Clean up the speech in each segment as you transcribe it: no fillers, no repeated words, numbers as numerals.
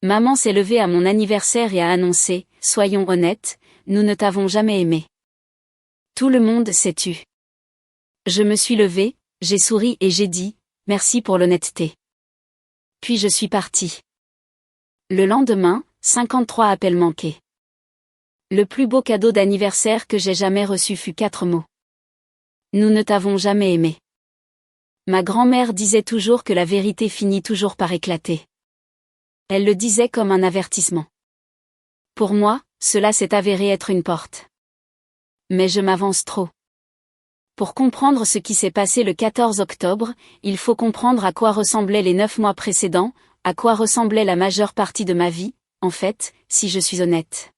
Maman s'est levée à mon anniversaire et a annoncé, soyons honnêtes, nous ne t'avons jamais aimé. Tout le monde s'est tu. Je me suis levée, j'ai souri et j'ai dit, merci pour l'honnêteté. Puis je suis partie. Le lendemain, 53 appels manqués. Le plus beau cadeau d'anniversaire que j'ai jamais reçu fut 4 mots. Nous ne t'avons jamais aimé. Ma grand-mère disait toujours que la vérité finit toujours par éclater. Elle le disait comme un avertissement. Pour moi, cela s'est avéré être une porte. Mais je m'avance trop. Pour comprendre ce qui s'est passé le 14 octobre, il faut comprendre à quoi ressemblaient les 9 mois précédents, à quoi ressemblait la majeure partie de ma vie, en fait, si je suis honnête.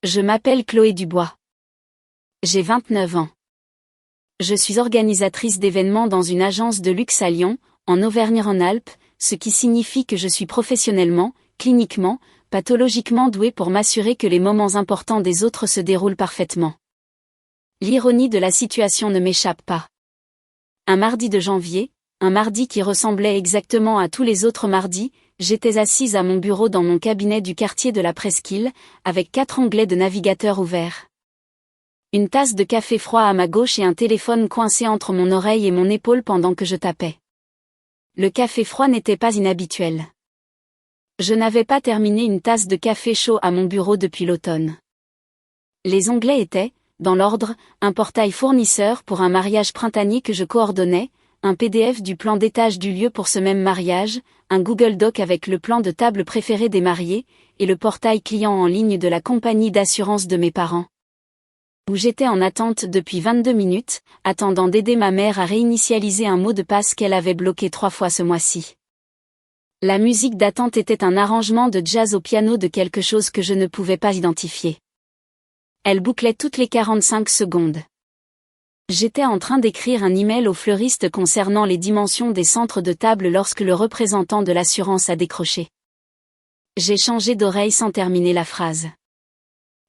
Je m'appelle Chloé Dubois. J'ai 29 ans. Je suis organisatrice d'événements dans une agence de luxe à Lyon, en Auvergne-Rhône-Alpes, ce qui signifie que je suis professionnellement, cliniquement, pathologiquement douée pour m'assurer que les moments importants des autres se déroulent parfaitement. L'ironie de la situation ne m'échappe pas. Un mardi de janvier, un mardi qui ressemblait exactement à tous les autres mardis, j'étais assise à mon bureau dans mon cabinet du quartier de la Presqu'île, avec 4 onglets de navigateur ouverts. Une tasse de café froid à ma gauche et un téléphone coincé entre mon oreille et mon épaule pendant que je tapais. Le café froid n'était pas inhabituel. Je n'avais pas terminé une tasse de café chaud à mon bureau depuis l'automne. Les onglets étaient, dans l'ordre, un portail fournisseur pour un mariage printanier que je coordonnais, un PDF du plan d'étage du lieu pour ce même mariage, un Google Doc avec le plan de table préféré des mariés, et le portail client en ligne de la compagnie d'assurance de mes parents. Où j'étais en attente depuis 22 minutes, attendant d'aider ma mère à réinitialiser un mot de passe qu'elle avait bloqué 3 fois ce mois-ci. La musique d'attente était un arrangement de jazz au piano de quelque chose que je ne pouvais pas identifier. Elle bouclait toutes les 45 secondes. J'étais en train d'écrire un email au fleuriste concernant les dimensions des centres de table lorsque le représentant de l'assurance a décroché. J'ai changé d'oreille sans terminer la phrase.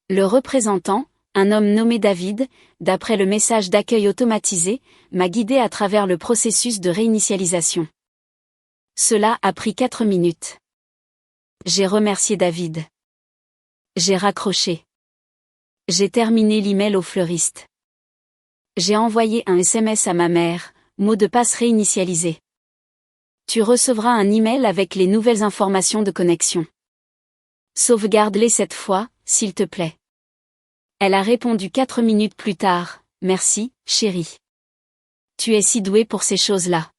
Le représentant, un homme nommé David, d'après le message d'accueil automatisé, m'a guidé à travers le processus de réinitialisation. Cela a pris 4 minutes. J'ai remercié David. J'ai raccroché. J'ai terminé l'email au fleuriste. J'ai envoyé un SMS à ma mère, mot de passe réinitialisé. Tu recevras un email avec les nouvelles informations de connexion. Sauvegarde-les cette fois, s'il te plaît. Elle a répondu 4 minutes plus tard, merci, chérie. Tu es si douée pour ces choses-là.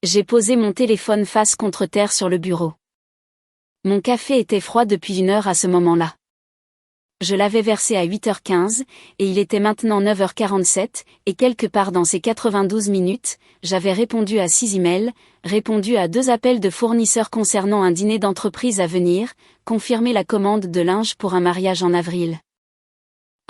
J'ai posé mon téléphone face contre terre sur le bureau. Mon café était froid depuis 1 heure à ce moment-là. Je l'avais versé à 8h15, et il était maintenant 9h47, et quelque part dans ces 92 minutes, j'avais répondu à 6 emails, répondu à 2 appels de fournisseurs concernant un dîner d'entreprise à venir, confirmé la commande de linge pour un mariage en avril.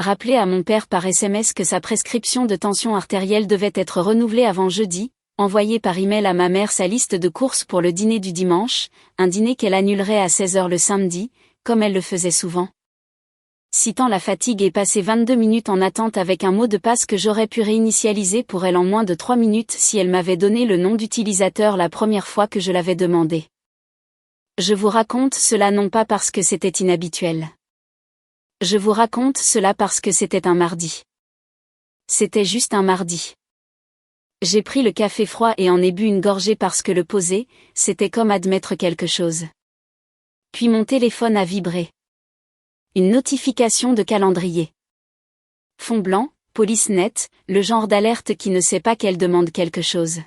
Rappelé à mon père par SMS que sa prescription de tension artérielle devait être renouvelée avant jeudi, envoyé par email à ma mère sa liste de courses pour le dîner du dimanche, un dîner qu'elle annulerait à 16h le samedi, comme elle le faisait souvent. Citant la fatigue et passé 22 minutes en attente avec un mot de passe que j'aurais pu réinitialiser pour elle en moins de 3 minutes si elle m'avait donné le nom d'utilisateur la première fois que je l'avais demandé. Je vous raconte cela non pas parce que c'était inhabituel. Je vous raconte cela parce que c'était un mardi. C'était juste un mardi. J'ai pris le café froid et en ai bu une gorgée parce que le poser, c'était comme admettre quelque chose. Puis mon téléphone a vibré. Une notification de calendrier. Fond blanc, police nette, le genre d'alerte qui ne sait pas qu'elle demande quelque chose.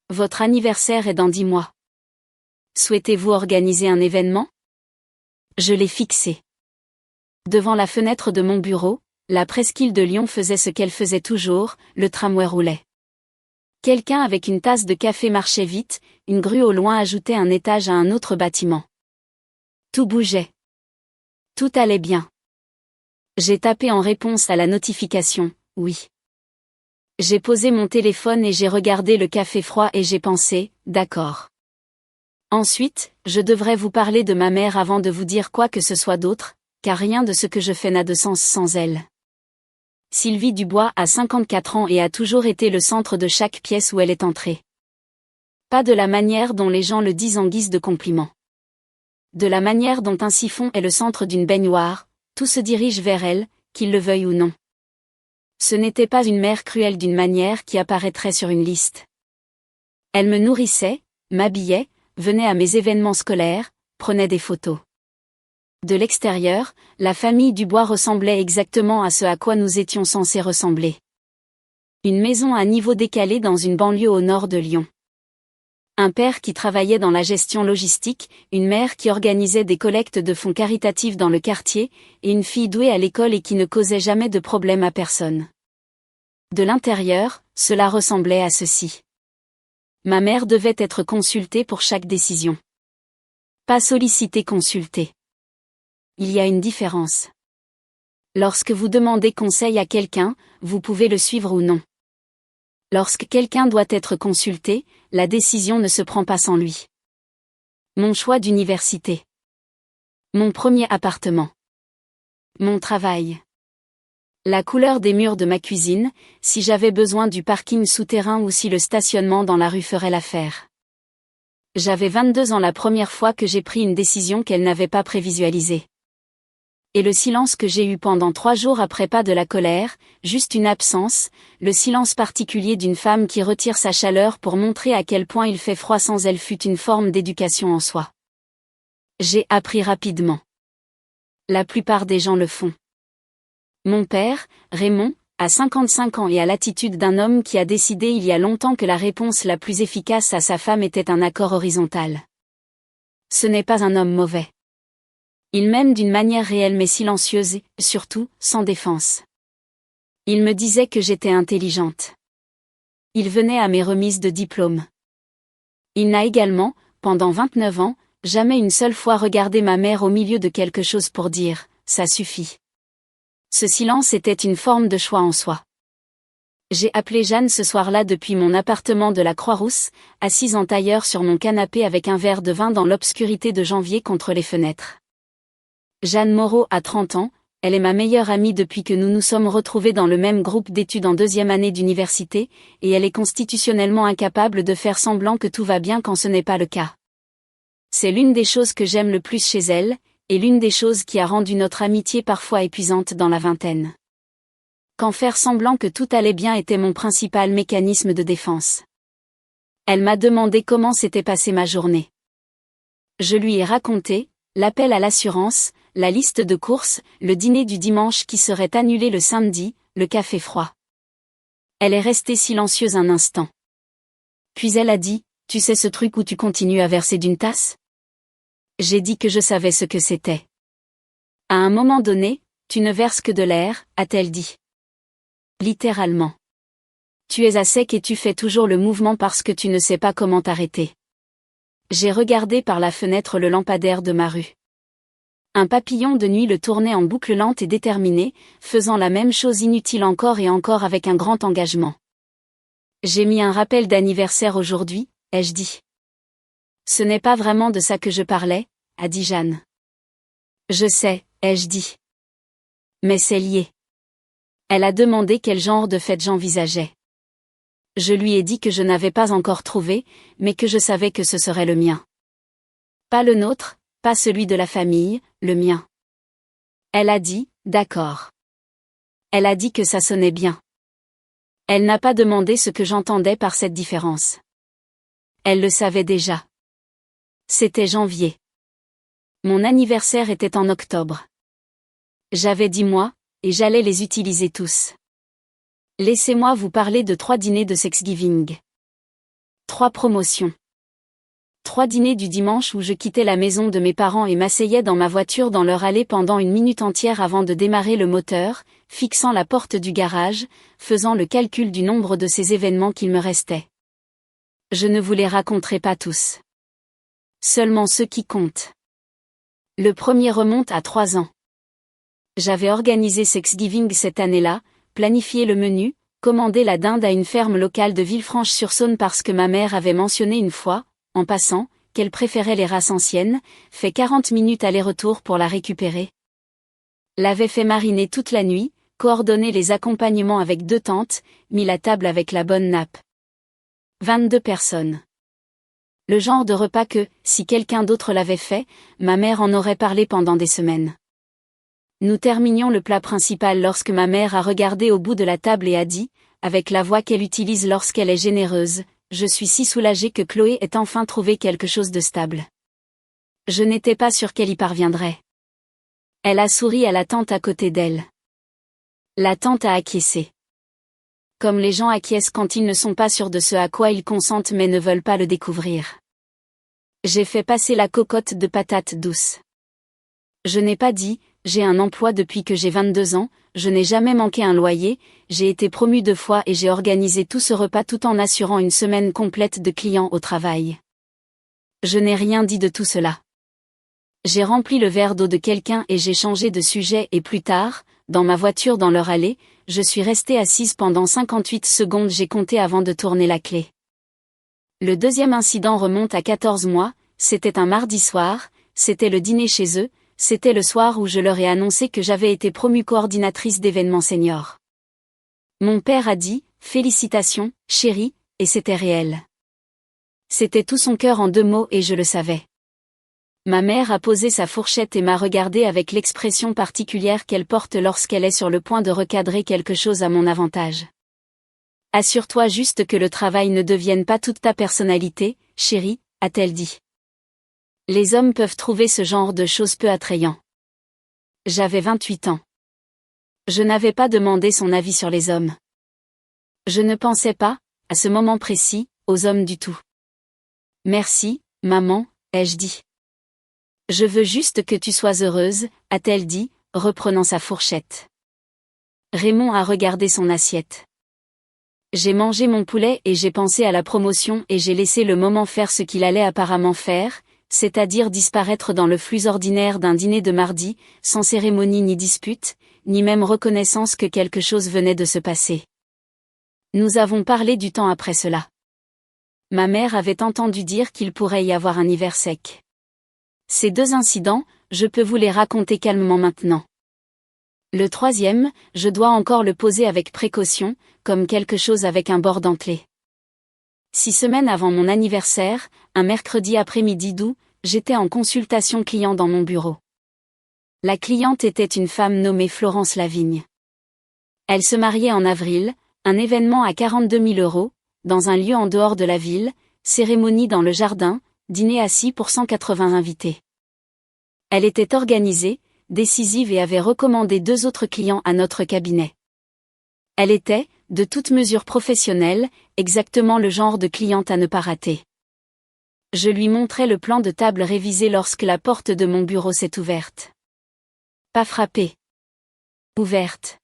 Votre anniversaire est dans 10 mois. Souhaitez-vous organiser un événement? Je l'ai fixé. Devant la fenêtre de mon bureau, la presqu'île de Lyon faisait ce qu'elle faisait toujours, le tramway roulait. Quelqu'un avec une tasse de café marchait vite, une grue au loin ajoutait un étage à un autre bâtiment. Tout bougeait. Tout allait bien. J'ai tapé en réponse à la notification, oui. J'ai posé mon téléphone et j'ai regardé le café froid et j'ai pensé, d'accord. Ensuite, je devrais vous parler de ma mère avant de vous dire quoi que ce soit d'autre, car rien de ce que je fais n'a de sens sans elle. Sylvie Dubois a 54 ans et a toujours été le centre de chaque pièce où elle est entrée. Pas de la manière dont les gens le disent en guise de compliment. De la manière dont un siphon est le centre d'une baignoire, tout se dirige vers elle, qu'il le veuille ou non. Ce n'était pas une mère cruelle d'une manière qui apparaîtrait sur une liste. Elle me nourrissait, m'habillait, venait à mes événements scolaires, prenait des photos. De l'extérieur, la famille Dubois ressemblait exactement à ce à quoi nous étions censés ressembler. Une maison à niveau décalé dans une banlieue au nord de Lyon. Un père qui travaillait dans la gestion logistique, une mère qui organisait des collectes de fonds caritatifs dans le quartier, et une fille douée à l'école et qui ne causait jamais de problème à personne. De l'intérieur, cela ressemblait à ceci. Ma mère devait être consultée pour chaque décision. Pas sollicitée, consultée. Il y a une différence. Lorsque vous demandez conseil à quelqu'un, vous pouvez le suivre ou non. Lorsque quelqu'un doit être consulté, la décision ne se prend pas sans lui. Mon choix d'université. Mon premier appartement. Mon travail. La couleur des murs de ma cuisine, si j'avais besoin du parking souterrain ou si le stationnement dans la rue ferait l'affaire. J'avais 22 ans la première fois que j'ai pris une décision qu'elle n'avait pas prévisualisée. Et le silence que j'ai eu pendant 3 jours après, pas de la colère, juste une absence, le silence particulier d'une femme qui retire sa chaleur pour montrer à quel point il fait froid sans elle, fut une forme d'éducation en soi. J'ai appris rapidement. La plupart des gens le font. Mon père, Raymond, a 55 ans et a l'attitude d'un homme qui a décidé il y a longtemps que la réponse la plus efficace à sa femme était un accord horizontal. Ce n'est pas un homme mauvais. Il m'aime d'une manière réelle mais silencieuse et, surtout, sans défense. Il me disait que j'étais intelligente. Il venait à mes remises de diplôme. Il n'a également, pendant 29 ans, jamais une seule fois regardé ma mère au milieu de quelque chose pour dire « ça suffit ». Ce silence était une forme de choix en soi. J'ai appelé Jeanne ce soir-là depuis mon appartement de la Croix-Rousse, assise en tailleur sur mon canapé avec un verre de vin dans l'obscurité de janvier contre les fenêtres. Jeanne Moreau a 30 ans, elle est ma meilleure amie depuis que nous nous sommes retrouvés dans le même groupe d'études en 2e année d'université, et elle est constitutionnellement incapable de faire semblant que tout va bien quand ce n'est pas le cas. C'est l'une des choses que j'aime le plus chez elle, et l'une des choses qui a rendu notre amitié parfois épuisante dans la vingtaine. Quand faire semblant que tout allait bien était mon principal mécanisme de défense. Elle m'a demandé comment s'était passée ma journée. Je lui ai raconté, l'appel à l'assurance, la liste de courses, le dîner du dimanche qui serait annulé le samedi, le café froid. Elle est restée silencieuse un instant. Puis elle a dit, « Tu sais ce truc où tu continues à verser d'une tasse ?» J'ai dit que je savais ce que c'était. À un moment donné, tu ne verses que de l'air, a-t-elle dit. Littéralement. Tu es à sec et tu fais toujours le mouvement parce que tu ne sais pas comment t'arrêter. J'ai regardé par la fenêtre le lampadaire de ma rue. Un papillon de nuit le tournait en boucle lente et déterminée, faisant la même chose inutile encore et encore avec un grand engagement. J'ai mis un rappel d'anniversaire aujourd'hui, ai-je dit. Ce n'est pas vraiment de ça que je parlais, a dit Jeanne. Je sais, ai-je dit. Mais c'est lié. Elle a demandé quel genre de fête j'envisageais. Je lui ai dit que je n'avais pas encore trouvé, mais que je savais que ce serait le mien. Pas le nôtre, pas celui de la famille, le mien. Elle a dit, d'accord. Elle a dit que ça sonnait bien. Elle n'a pas demandé ce que j'entendais par cette différence. Elle le savait déjà. C'était janvier. Mon anniversaire était en octobre. J'avais 10 mois, et j'allais les utiliser tous. Laissez-moi vous parler de 3 dîners de Thanksgiving. 3 promotions. 3 dîners du dimanche où je quittais la maison de mes parents et m'asseyais dans ma voiture dans leur allée pendant une minute entière avant de démarrer le moteur, fixant la porte du garage, faisant le calcul du nombre de ces événements qu'il me restait. Je ne vous les raconterai pas tous. Seulement ceux qui comptent. Le premier remonte à 3 ans. J'avais organisé Thanksgiving cette année-là, planifié le menu, commandé la dinde à une ferme locale de Villefranche-sur-Saône parce que ma mère avait mentionné une fois, en passant, qu'elle préférait les races anciennes, fait 40 minutes aller-retour pour la récupérer. L'avait fait mariner toute la nuit, coordonné les accompagnements avec 2 tantes, mis la table avec la bonne nappe. 22 personnes. Le genre de repas que, si quelqu'un d'autre l'avait fait, ma mère en aurait parlé pendant des semaines. Nous terminions le plat principal lorsque ma mère a regardé au bout de la table et a dit, avec la voix qu'elle utilise lorsqu'elle est généreuse, « Je suis si soulagée que Chloé ait enfin trouvé quelque chose de stable. » Je n'étais pas sûre qu'elle y parviendrait. Elle a souri à la tante à côté d'elle. La tante a acquiescé. Comme les gens acquiescent quand ils ne sont pas sûrs de ce à quoi ils consentent mais ne veulent pas le découvrir. J'ai fait passer la cocotte de patates douces. Je n'ai pas dit, j'ai un emploi depuis que j'ai 22 ans, je n'ai jamais manqué un loyer, j'ai été promue 2 fois et j'ai organisé tout ce repas tout en assurant une semaine complète de clients au travail. Je n'ai rien dit de tout cela. J'ai rempli le verre d'eau de quelqu'un et j'ai changé de sujet et plus tard, dans ma voiture dans leur allée, je suis restée assise pendant 58 secondes, j'ai compté avant de tourner la clé. Le deuxième incident remonte à 14 mois, c'était un mardi soir, c'était le dîner chez eux, c'était le soir où je leur ai annoncé que j'avais été promue coordinatrice d'événements seniors. Mon père a dit, « Félicitations, chérie », et c'était réel. C'était tout son cœur en 2 mots et je le savais. Ma mère a posé sa fourchette et m'a regardée avec l'expression particulière qu'elle porte lorsqu'elle est sur le point de recadrer quelque chose à mon avantage. « Assure-toi juste que le travail ne devienne pas toute ta personnalité, chérie », a-t-elle dit. Les hommes peuvent trouver ce genre de choses peu attrayant. J'avais 28 ans. Je n'avais pas demandé son avis sur les hommes. Je ne pensais pas, à ce moment précis, aux hommes du tout. « Merci, maman », ai-je dit. « Je veux juste que tu sois heureuse », a-t-elle dit, reprenant sa fourchette. Raymond a regardé son assiette. J'ai mangé mon poulet et j'ai pensé à la promotion et j'ai laissé le moment faire ce qu'il allait apparemment faire, c'est-à-dire disparaître dans le flux ordinaire d'un dîner de mardi, sans cérémonie ni dispute, ni même reconnaissance que quelque chose venait de se passer. Nous avons parlé du temps après cela. Ma mère avait entendu dire qu'il pourrait y avoir un hiver sec. Ces 2 incidents, je peux vous les raconter calmement maintenant. Le troisième, je dois encore le poser avec précaution, comme quelque chose avec un bord dentelé. 6 semaines avant mon anniversaire, un mercredi après-midi d'août, j'étais en consultation client dans mon bureau. La cliente était une femme nommée Florence Lavigne. Elle se mariait en avril, un événement à 42 000 €, dans un lieu en dehors de la ville, cérémonie dans le jardin, dîner assis pour 180 invités. Elle était organisée, décisive et avait recommandé 2 autres clients à notre cabinet. Elle était, de toute mesure professionnelle, exactement le genre de cliente à ne pas rater. Je lui montrai le plan de table révisé lorsque la porte de mon bureau s'est ouverte. Pas frappée. Ouverte.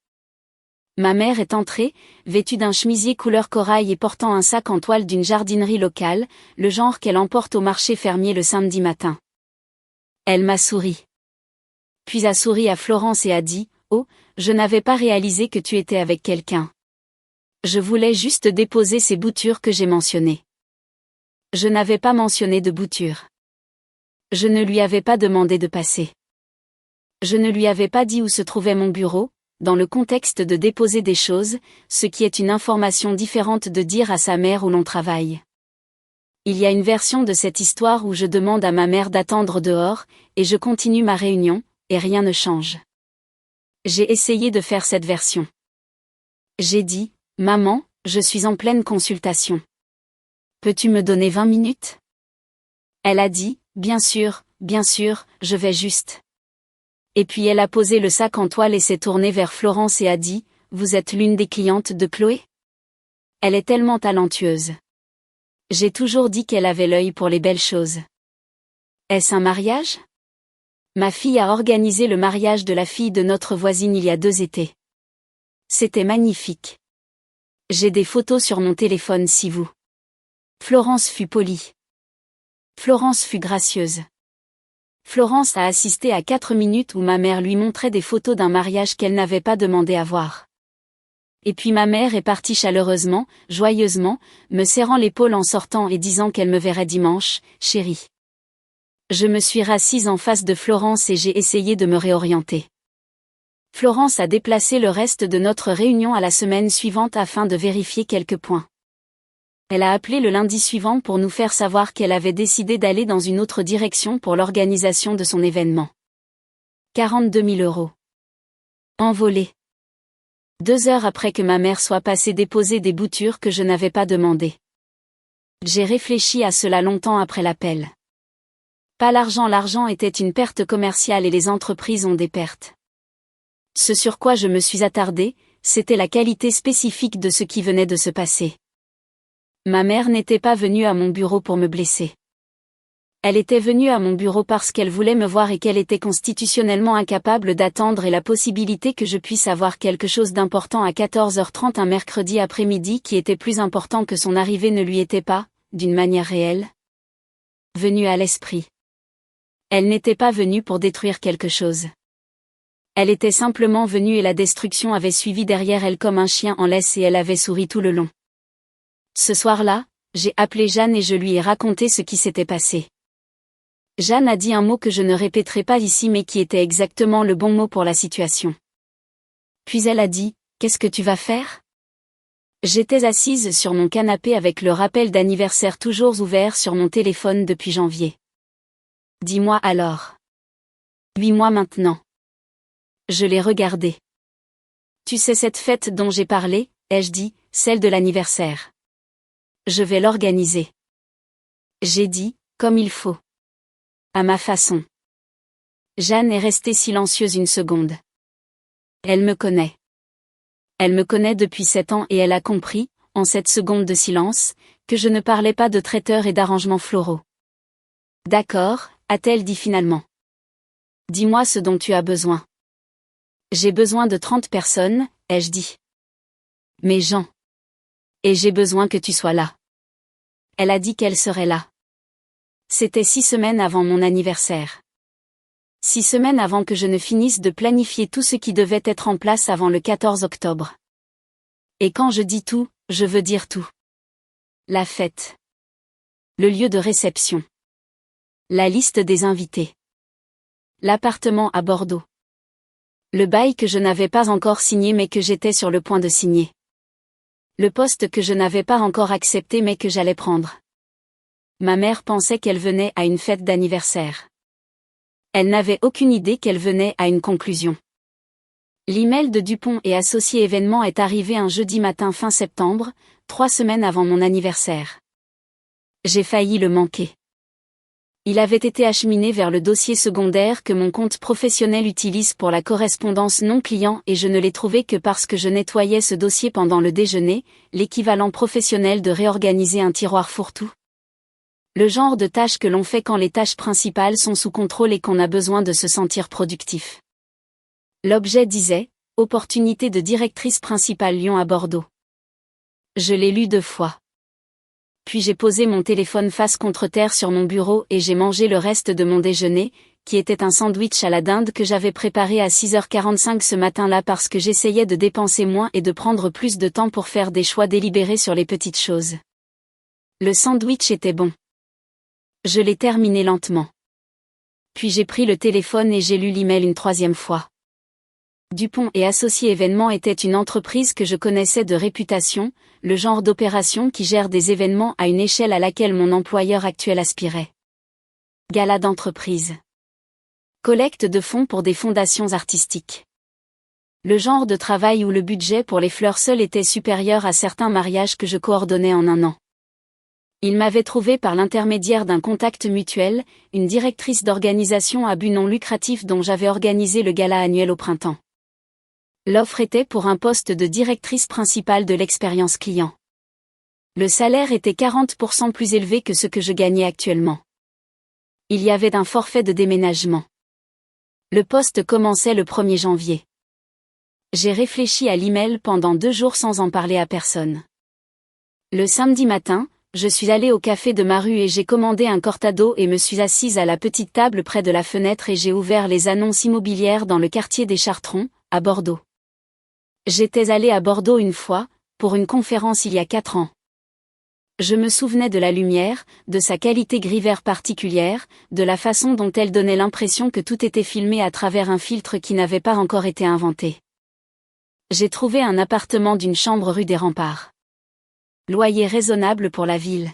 Ma mère est entrée, vêtue d'un chemisier couleur corail et portant un sac en toile d'une jardinerie locale, le genre qu'elle emporte au marché fermier le samedi matin. Elle m'a souri. Puis a souri à Florence et a dit, « Oh, je n'avais pas réalisé que tu étais avec quelqu'un. Je voulais juste déposer ces boutures que j'ai mentionnées. » Je n'avais pas mentionné de boutures. Je ne lui avais pas demandé de passer. Je ne lui avais pas dit où se trouvait mon bureau, dans le contexte de déposer des choses, ce qui est une information différente de dire à sa mère où l'on travaille. Il y a une version de cette histoire où je demande à ma mère d'attendre dehors, et je continue ma réunion, et rien ne change. J'ai essayé de faire cette version. J'ai dit, « Maman, je suis en pleine consultation. Peux-tu me donner 20 minutes ?» Elle a dit, « Bien sûr, je vais juste. » Et puis elle a posé le sac en toile et s'est tournée vers Florence et a dit, « Vous êtes l'une des clientes de Chloé ? Elle est tellement talentueuse. J'ai toujours dit qu'elle avait l'œil pour les belles choses. Est-ce un mariage ? Ma fille a organisé le mariage de la fille de notre voisine il y a 2 étés. C'était magnifique. J'ai des photos sur mon téléphone si vous. Florence fut polie. Florence fut gracieuse. Florence a assisté à 4 minutes où ma mère lui montrait des photos d'un mariage qu'elle n'avait pas demandé à voir. Et puis ma mère est partie chaleureusement, joyeusement, me serrant l'épaule en sortant et disant qu'elle me verrait dimanche, chérie. Je me suis rassise en face de Florence et j'ai essayé de me réorienter. Florence a déplacé le reste de notre réunion à la semaine suivante afin de vérifier quelques points. Elle a appelé le lundi suivant pour nous faire savoir qu'elle avait décidé d'aller dans une autre direction pour l'organisation de son événement. 42 000 €. Envolé. 2 heures après que ma mère soit passée déposer des boutures que je n'avais pas demandées. J'ai réfléchi à cela longtemps après l'appel. Pas l'argent était une perte commerciale et les entreprises ont des pertes. Ce sur quoi je me suis attardée, c'était la qualité spécifique de ce qui venait de se passer. Ma mère n'était pas venue à mon bureau pour me blesser. Elle était venue à mon bureau parce qu'elle voulait me voir et qu'elle était constitutionnellement incapable d'attendre et la possibilité que je puisse avoir quelque chose d'important à 14h30 un mercredi après-midi qui était plus important que son arrivée ne lui était pas, d'une manière réelle, venue à l'esprit. Elle n'était pas venue pour détruire quelque chose. Elle était simplement venue et la destruction avait suivi derrière elle comme un chien en laisse et elle avait souri tout le long. Ce soir-là, j'ai appelé Jeanne et je lui ai raconté ce qui s'était passé. Jeanne a dit un mot que je ne répéterai pas ici mais qui était exactement le bon mot pour la situation. Puis elle a dit, « Qu'est-ce que tu vas faire ?» J'étais assise sur mon canapé avec le rappel d'anniversaire toujours ouvert sur mon téléphone depuis janvier. « Dis-moi alors. 8 mois maintenant. » Je l'ai regardé. « Tu sais cette fête dont j'ai parlé, » ai-je dit, « celle de l'anniversaire. Je vais l'organiser. » J'ai dit, comme il faut. À ma façon. Jeanne est restée silencieuse une seconde. Elle me connaît. Elle me connaît depuis 7 ans et elle a compris, en cette seconde de silence, que je ne parlais pas de traiteurs et d'arrangements floraux. D'accord, a-t-elle dit finalement. Dis-moi ce dont tu as besoin. J'ai besoin de 30 personnes, ai-je dit. Mais Jean. Et j'ai besoin que tu sois là. Elle a dit qu'elle serait là. C'était 6 semaines avant mon anniversaire. 6 semaines avant que je ne finisse de planifier tout ce qui devait être en place avant le 14 octobre. Et quand je dis tout, je veux dire tout. La fête. Le lieu de réception. La liste des invités. L'appartement à Bordeaux. Le bail que je n'avais pas encore signé mais que j'étais sur le point de signer. Le poste que je n'avais pas encore accepté mais que j'allais prendre. Ma mère pensait qu'elle venait à une fête d'anniversaire. Elle n'avait aucune idée qu'elle venait à une conclusion. L'email de Dupont et Associés événement est arrivé un jeudi matin fin septembre, 3 semaines avant mon anniversaire. J'ai failli le manquer. Il avait été acheminé vers le dossier secondaire que mon compte professionnel utilise pour la correspondance non client et je ne l'ai trouvé que parce que je nettoyais ce dossier pendant le déjeuner, l'équivalent professionnel de réorganiser un tiroir fourre-tout. Le genre de tâche que l'on fait quand les tâches principales sont sous contrôle et qu'on a besoin de se sentir productif. L'objet disait « Opportunité de directrice principale Lyon à Bordeaux ». Je l'ai lu 2 fois. Puis j'ai posé mon téléphone face contre terre sur mon bureau et j'ai mangé le reste de mon déjeuner, qui était un sandwich à la dinde que j'avais préparé à 6h45 ce matin-là parce que j'essayais de dépenser moins et de prendre plus de temps pour faire des choix délibérés sur les petites choses. Le sandwich était bon. Je l'ai terminé lentement. Puis j'ai pris le téléphone et j'ai lu l'email une 3e fois. Dupont et Associés événements était une entreprise que je connaissais de réputation, le genre d'opération qui gère des événements à une échelle à laquelle mon employeur actuel aspirait. Gala d'entreprise. Collecte de fonds pour des fondations artistiques. Le genre de travail où le budget pour les fleurs seules était supérieur à certains mariages que je coordonnais en un an. Il m'avait trouvé par l'intermédiaire d'un contact mutuel, une directrice d'organisation à but non lucratif dont j'avais organisé le gala annuel au printemps. L'offre était pour un poste de directrice principale de l'expérience client. Le salaire était 40% plus élevé que ce que je gagnais actuellement. Il y avait un forfait de déménagement. Le poste commençait le 1er janvier. J'ai réfléchi à l'email pendant 2 jours sans en parler à personne. Le samedi matin, je suis allée au café de ma rue et j'ai commandé un cortado et me suis assise à la petite table près de la fenêtre et j'ai ouvert les annonces immobilières dans le quartier des Chartrons, à Bordeaux. J'étais allée à Bordeaux une fois, pour une conférence il y a 4 ans. Je me souvenais de la lumière, de sa qualité gris-vert particulière, de la façon dont elle donnait l'impression que tout était filmé à travers un filtre qui n'avait pas encore été inventé. J'ai trouvé un appartement d'une chambre rue des Remparts. Loyer raisonnable pour la ville.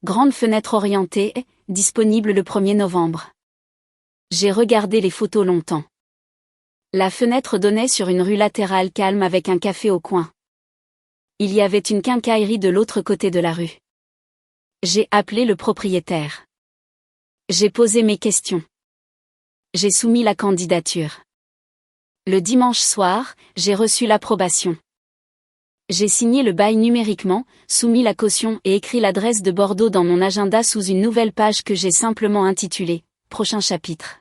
Grande fenêtre orientée, disponible le 1er novembre. J'ai regardé les photos longtemps. La fenêtre donnait sur une rue latérale calme avec un café au coin. Il y avait une quincaillerie de l'autre côté de la rue. J'ai appelé le propriétaire. J'ai posé mes questions. J'ai soumis la candidature. Le dimanche soir, j'ai reçu l'approbation. J'ai signé le bail numériquement, soumis la caution et écrit l'adresse de Bordeaux dans mon agenda sous une nouvelle page que j'ai simplement intitulée « Prochain chapitre ».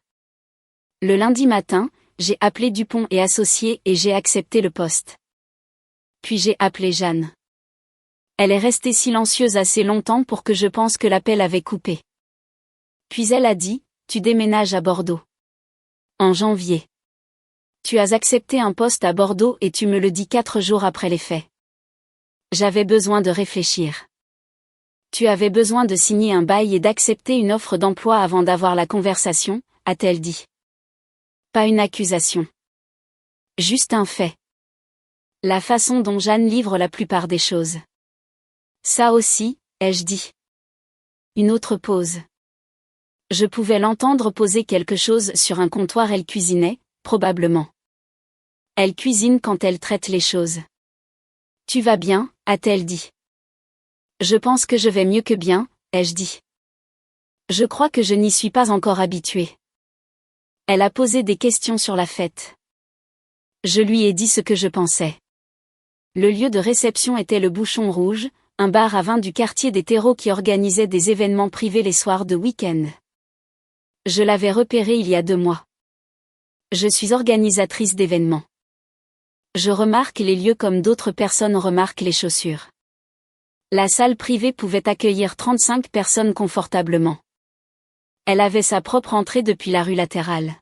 Le lundi matin, j'ai appelé Dupont et Associés et j'ai accepté le poste. Puis j'ai appelé Jeanne. Elle est restée silencieuse assez longtemps pour que je pense que l'appel avait coupé. Puis elle a dit « Tu déménages à Bordeaux. En janvier. Tu as accepté un poste à Bordeaux et tu me le dis 4 jours après les faits. » J'avais besoin de réfléchir. Tu avais besoin de signer un bail et d'accepter une offre d'emploi avant d'avoir la conversation, a-t-elle dit. Pas une accusation. Juste un fait. La façon dont Jeanne livre la plupart des choses. Ça aussi, ai-je dit. Une autre pause. Je pouvais l'entendre poser quelque chose sur un comptoir. Elle cuisinait, probablement. Elle cuisine quand elle traite les choses. Tu vas bien, a-t-elle dit. Je pense que je vais mieux que bien, ai-je dit. Je crois que je n'y suis pas encore habituée. Elle a posé des questions sur la fête. Je lui ai dit ce que je pensais. Le lieu de réception était le Bouchon Rouge, un bar à vin du quartier des terreaux qui organisait des événements privés les soirs de week-end. Je l'avais repéré il y a 2 mois. Je suis organisatrice d'événements. Je remarque les lieux comme d'autres personnes remarquent les chaussures. La salle privée pouvait accueillir 35 personnes confortablement. Elle avait sa propre entrée depuis la rue latérale.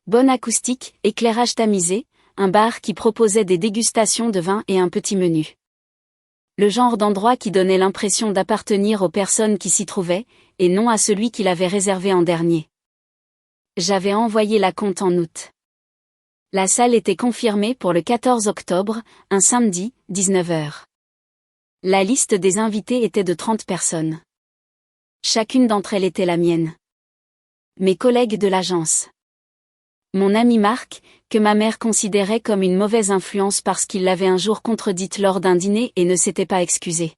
Bonne acoustique, éclairage tamisé, un bar qui proposait des dégustations de vin et un petit menu. Le genre d'endroit qui donnait l'impression d'appartenir aux personnes qui s'y trouvaient, et non à celui qui l'avait réservé en dernier. J'avais envoyé la compte en août. La salle était confirmée pour le 14 octobre, un samedi, 19h. La liste des invités était de 30 personnes. Chacune d'entre elles était la mienne. Mes collègues de l'agence. Mon ami Marc, que ma mère considérait comme une mauvaise influence parce qu'il l'avait un jour contredite lors d'un dîner et ne s'était pas excusé.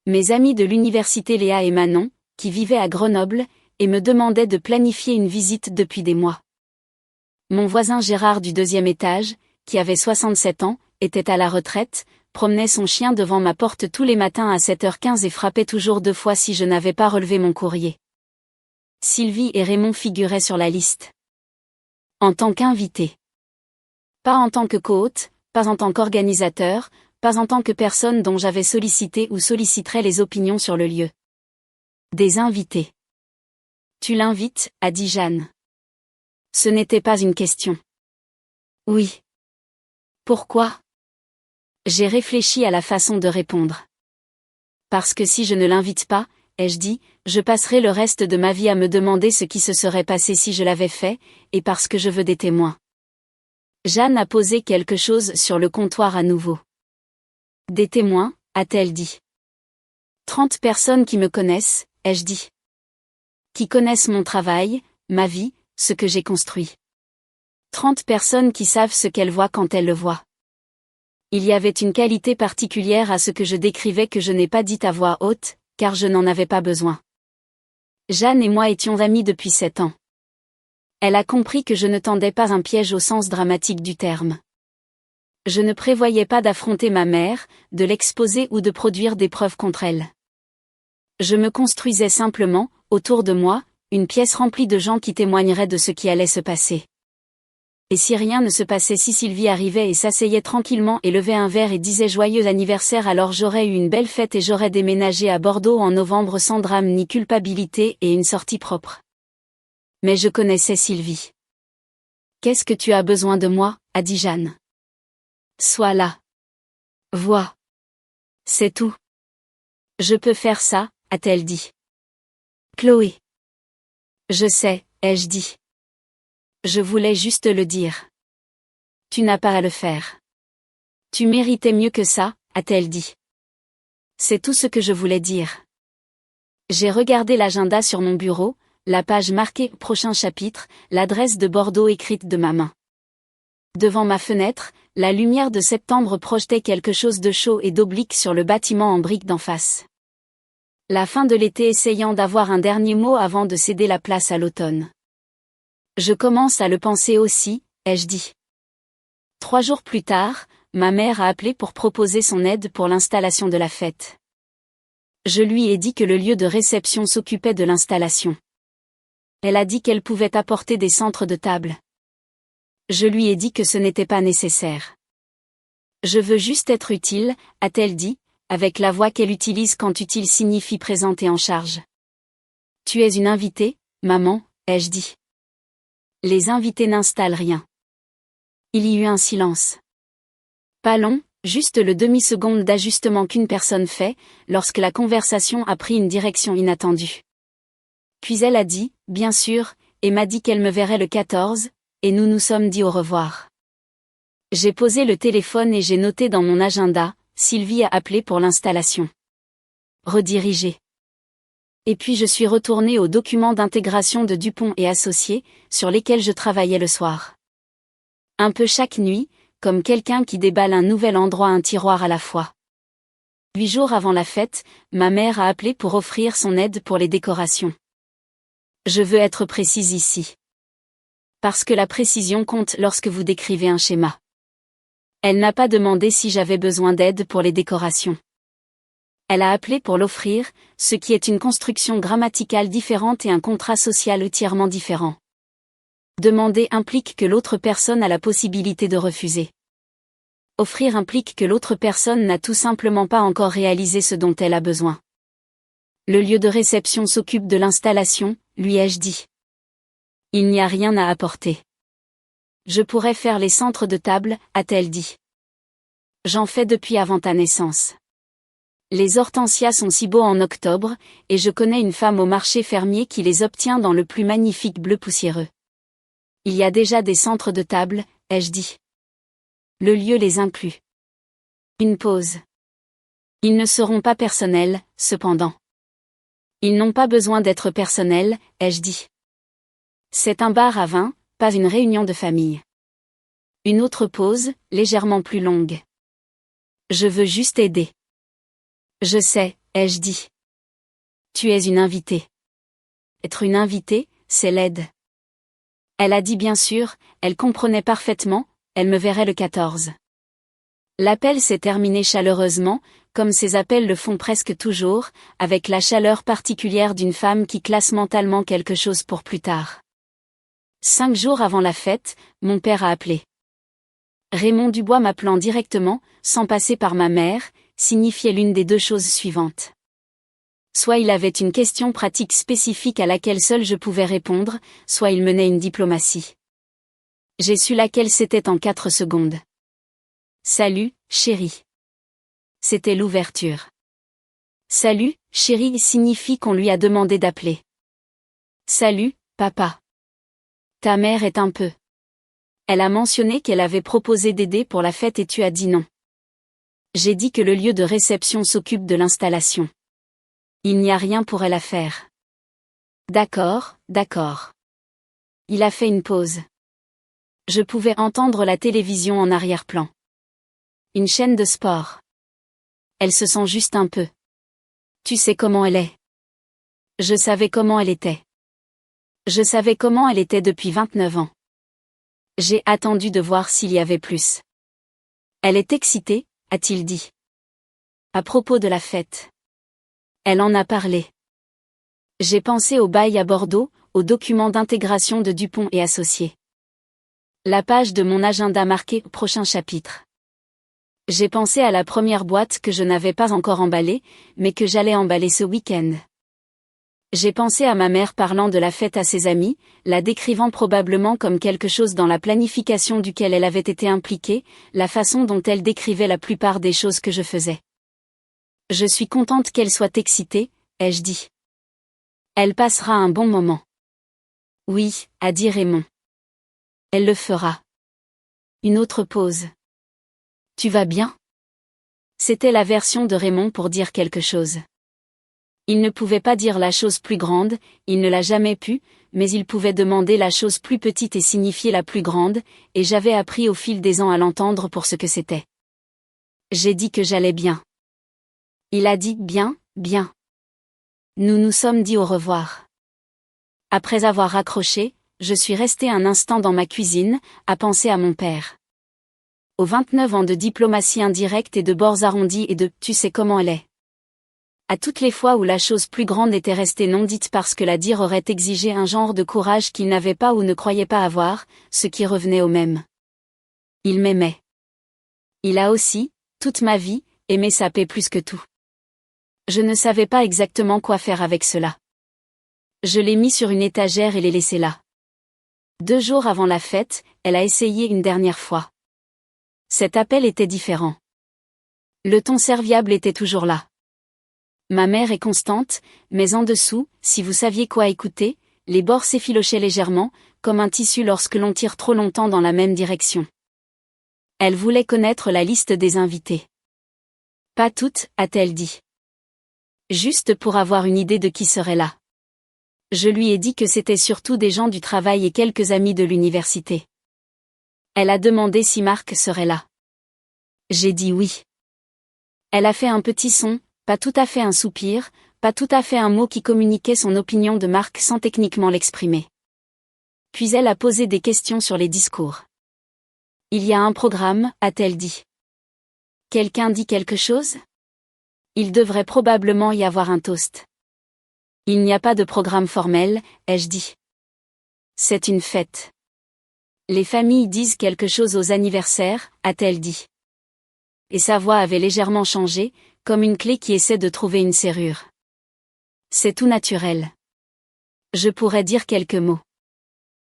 Mes amis de l'université Léa et Manon, qui vivaient à Grenoble, et me demandaient de planifier une visite depuis des mois. Mon voisin Gérard du 2e étage, qui avait 67 ans, était à la retraite, promenait son chien devant ma porte tous les matins à 7h15 et frappait toujours 2 fois si je n'avais pas relevé mon courrier. Sylvie et Raymond figuraient sur la liste. En tant qu'invités. Pas en tant que co-hôte, pas en tant qu'organisateur, pas en tant que personne dont j'avais sollicité ou solliciterais les opinions sur le lieu. Des invités. Tu l'invites, a dit Jeanne. Ce n'était pas une question. Oui. Pourquoi ? J'ai réfléchi à la façon de répondre. Parce que si je ne l'invite pas, ai-je dit, je passerai le reste de ma vie à me demander ce qui se serait passé si je l'avais fait, et parce que je veux des témoins. Jeanne a posé quelque chose sur le comptoir à nouveau. Des témoins, a-t-elle dit. 30 personnes qui me connaissent, ai-je dit. Qui connaissent mon travail, ma vie, ce que j'ai construit. 30 personnes qui savent ce qu'elles voient quand elles le voient. Il y avait une qualité particulière à ce que je décrivais que je n'ai pas dit à voix haute, car je n'en avais pas besoin. Jeanne et moi étions amies depuis 7 ans. Elle a compris que je ne tendais pas un piège au sens dramatique du terme. Je ne prévoyais pas d'affronter ma mère, de l'exposer ou de produire des preuves contre elle. Je me construisais simplement, autour de moi, une pièce remplie de gens qui témoigneraient de ce qui allait se passer. Et si rien ne se passait, si Sylvie arrivait et s'asseyait tranquillement et levait un verre et disait joyeux anniversaire, alors j'aurais eu une belle fête et j'aurais déménagé à Bordeaux en novembre sans drame ni culpabilité et une sortie propre. Mais je connaissais Sylvie. Qu'est-ce que tu as besoin de moi, a dit Jeanne. Sois là. Vois. C'est tout. Je peux faire ça, a-t-elle dit. Chloé. Je sais, ai-je dit. Je voulais juste le dire. Tu n'as pas à le faire. Tu méritais mieux que ça, a-t-elle dit. C'est tout ce que je voulais dire. J'ai regardé l'agenda sur mon bureau, la page marquée « Prochain chapitre », l'adresse de Bordeaux écrite de ma main. Devant ma fenêtre, la lumière de septembre projetait quelque chose de chaud et d'oblique sur le bâtiment en briques d'en face. La fin de l'été essayant d'avoir un dernier mot avant de céder la place à l'automne. Je commence à le penser aussi, ai-je dit. 3 jours plus tard, ma mère a appelé pour proposer son aide pour l'installation de la fête. Je lui ai dit que le lieu de réception s'occupait de l'installation. Elle a dit qu'elle pouvait apporter des centres de table. Je lui ai dit que ce n'était pas nécessaire. Je veux juste être utile, a-t-elle dit, avec la voix qu'elle utilise quand utile signifie présente et en charge. Tu es une invitée, maman, ai-je dit. Les invités n'installent rien. Il y eut un silence. Pas long, juste le demi-seconde d'ajustement qu'une personne fait, lorsque la conversation a pris une direction inattendue. Puis elle a dit, bien sûr, et m'a dit qu'elle me verrait le 14, et nous nous sommes dit au revoir. J'ai posé le téléphone et j'ai noté dans mon agenda, Sylvie a appelé pour l'installation. Rediriger. Et puis je suis retournée aux documents d'intégration de Dupont et Associés, sur lesquels je travaillais le soir. Un peu chaque nuit, comme quelqu'un qui déballe un nouvel endroit, un tiroir à la fois. 8 jours avant la fête, ma mère a appelé pour offrir son aide pour les décorations. Je veux être précise ici. Parce que la précision compte lorsque vous décrivez un schéma. Elle n'a pas demandé si j'avais besoin d'aide pour les décorations. Elle a appelé pour l'offrir, ce qui est une construction grammaticale différente et un contrat social entièrement différent. Demander implique que l'autre personne a la possibilité de refuser. Offrir implique que l'autre personne n'a tout simplement pas encore réalisé ce dont elle a besoin. Le lieu de réception s'occupe de l'installation, lui ai-je dit. Il n'y a rien à apporter. Je pourrais faire les centres de table, a-t-elle dit. J'en fais depuis avant ta naissance. Les hortensias sont si beaux en octobre, et je connais une femme au marché fermier qui les obtient dans le plus magnifique bleu poussiéreux. Il y a déjà des centres de table, ai-je dit. Le lieu les inclut. Une pause. Ils ne seront pas personnels, cependant. Ils n'ont pas besoin d'être personnels, ai-je dit. C'est un bar à vin, pas une réunion de famille. Une autre pause, légèrement plus longue. Je veux juste aider. Je sais, ai-je dit. Tu es une invitée. Être une invitée, c'est l'aide. Elle a dit bien sûr, elle comprenait parfaitement, elle me verrait le 14. L'appel s'est terminé chaleureusement, comme ces appels le font presque toujours, avec la chaleur particulière d'une femme qui classe mentalement quelque chose pour plus tard. 5 jours avant la fête, mon père a appelé. Raymond Dubois m'appelant directement, sans passer par ma mère, signifiait l'une des deux choses suivantes. Soit il avait une question pratique spécifique à laquelle seul je pouvais répondre, soit il menait une diplomatie. J'ai su laquelle c'était en 4 secondes. Salut, chérie. C'était l'ouverture. Salut, chérie signifie qu'on lui a demandé d'appeler. Salut, papa. Ta mère est un peu. Elle a mentionné qu'elle avait proposé d'aider pour la fête et tu as dit non. J'ai dit que le lieu de réception s'occupe de l'installation. Il n'y a rien pour elle à faire. D'accord, d'accord. Il a fait une pause. Je pouvais entendre la télévision en arrière-plan. Une chaîne de sport. Elle se sent juste un peu. Tu sais comment elle est. Je savais comment elle était. Je savais comment elle était depuis 29 ans. J'ai attendu de voir s'il y avait plus. Elle est excitée, a-t-il dit. À propos de la fête. Elle en a parlé. J'ai pensé au bail à Bordeaux, au document d'intégration de Dupont et Associés. La page de mon agenda marquée « Prochain chapitre ». J'ai pensé à la première boîte que je n'avais pas encore emballée, mais que j'allais emballer ce week-end. J'ai pensé à ma mère parlant de la fête à ses amis, la décrivant probablement comme quelque chose dans la planification duquel elle avait été impliquée, la façon dont elle décrivait la plupart des choses que je faisais. Je suis contente qu'elle soit excitée, ai-je dit. Elle passera un bon moment. Oui, a dit Raymond. Elle le fera. Une autre pause. Tu vas bien ? C'était la version de Raymond pour dire quelque chose. Il ne pouvait pas dire la chose plus grande, il ne l'a jamais pu, mais il pouvait demander la chose plus petite et signifier la plus grande, et j'avais appris au fil des ans à l'entendre pour ce que c'était. J'ai dit que j'allais bien. Il a dit bien, bien. Nous nous sommes dit au revoir. Après avoir raccroché, je suis resté un instant dans ma cuisine, à penser à mon père. Aux 29 ans de diplomatie indirecte et de bords arrondis et de « tu sais comment elle est ». À toutes les fois où la chose plus grande était restée non dite parce que la dire aurait exigé un genre de courage qu'il n'avait pas ou ne croyait pas avoir, ce qui revenait au même. Il m'aimait. Il a aussi, toute ma vie, aimé sa paix plus que tout. Je ne savais pas exactement quoi faire avec cela. Je l'ai mis sur une étagère et l'ai laissé là. 2 jours avant la fête, elle a essayé une dernière fois. Cet appel était différent. Le ton serviable était toujours là. Ma mère est constante, mais en dessous, si vous saviez quoi écouter, les bords s'effilochaient légèrement, comme un tissu lorsque l'on tire trop longtemps dans la même direction. Elle voulait connaître la liste des invités. Pas toutes, a-t-elle dit. Juste pour avoir une idée de qui serait là. Je lui ai dit que c'était surtout des gens du travail et quelques amis de l'université. Elle a demandé si Marc serait là. J'ai dit oui. Elle a fait un petit son, pas tout à fait un soupir, pas tout à fait un mot qui communiquait son opinion de Marc sans techniquement l'exprimer. Puis elle a posé des questions sur les discours. Il y a un programme, a-t-elle dit. Quelqu'un dit quelque chose ? Il devrait probablement y avoir un toast. Il n'y a pas de programme formel, ai-je dit. C'est une fête. Les familles disent quelque chose aux anniversaires, a-t-elle dit. Et sa voix avait légèrement changé, comme une clé qui essaie de trouver une serrure. C'est tout naturel. Je pourrais dire quelques mots.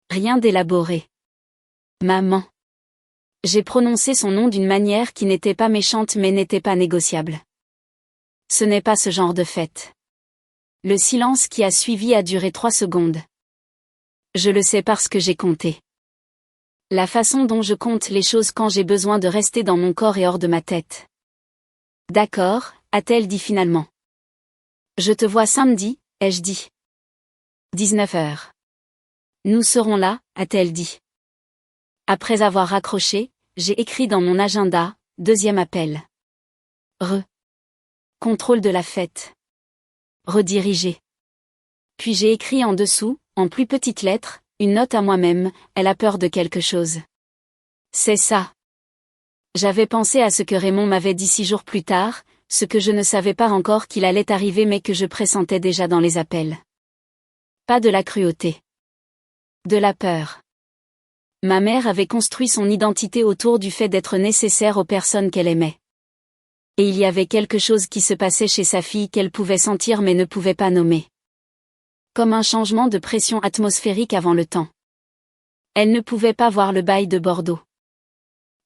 Rien d'élaboré. Maman. J'ai prononcé son nom d'une manière qui n'était pas méchante mais n'était pas négociable. Ce n'est pas ce genre de fête. Le silence qui a suivi a duré 3 secondes. Je le sais parce que j'ai compté. La façon dont je compte les choses quand j'ai besoin de rester dans mon corps et hors de ma tête. D'accord, a-t-elle dit finalement. Je te vois samedi, ai-je dit. 19h. Nous serons là, a-t-elle dit. Après avoir raccroché, j'ai écrit dans mon agenda, 2e appel. Contrôle de la fête. Rediriger. Puis j'ai écrit en dessous, en plus petites lettres, une note à moi-même, elle a peur de quelque chose. C'est ça. J'avais pensé à ce que Raymond m'avait dit 6 jours plus tard, ce que je ne savais pas encore qu'il allait arriver mais que je pressentais déjà dans les appels. Pas de la cruauté. De la peur. Ma mère avait construit son identité autour du fait d'être nécessaire aux personnes qu'elle aimait. Et il y avait quelque chose qui se passait chez sa fille qu'elle pouvait sentir mais ne pouvait pas nommer. Comme un changement de pression atmosphérique avant le temps. Elle ne pouvait pas voir le bail de Bordeaux.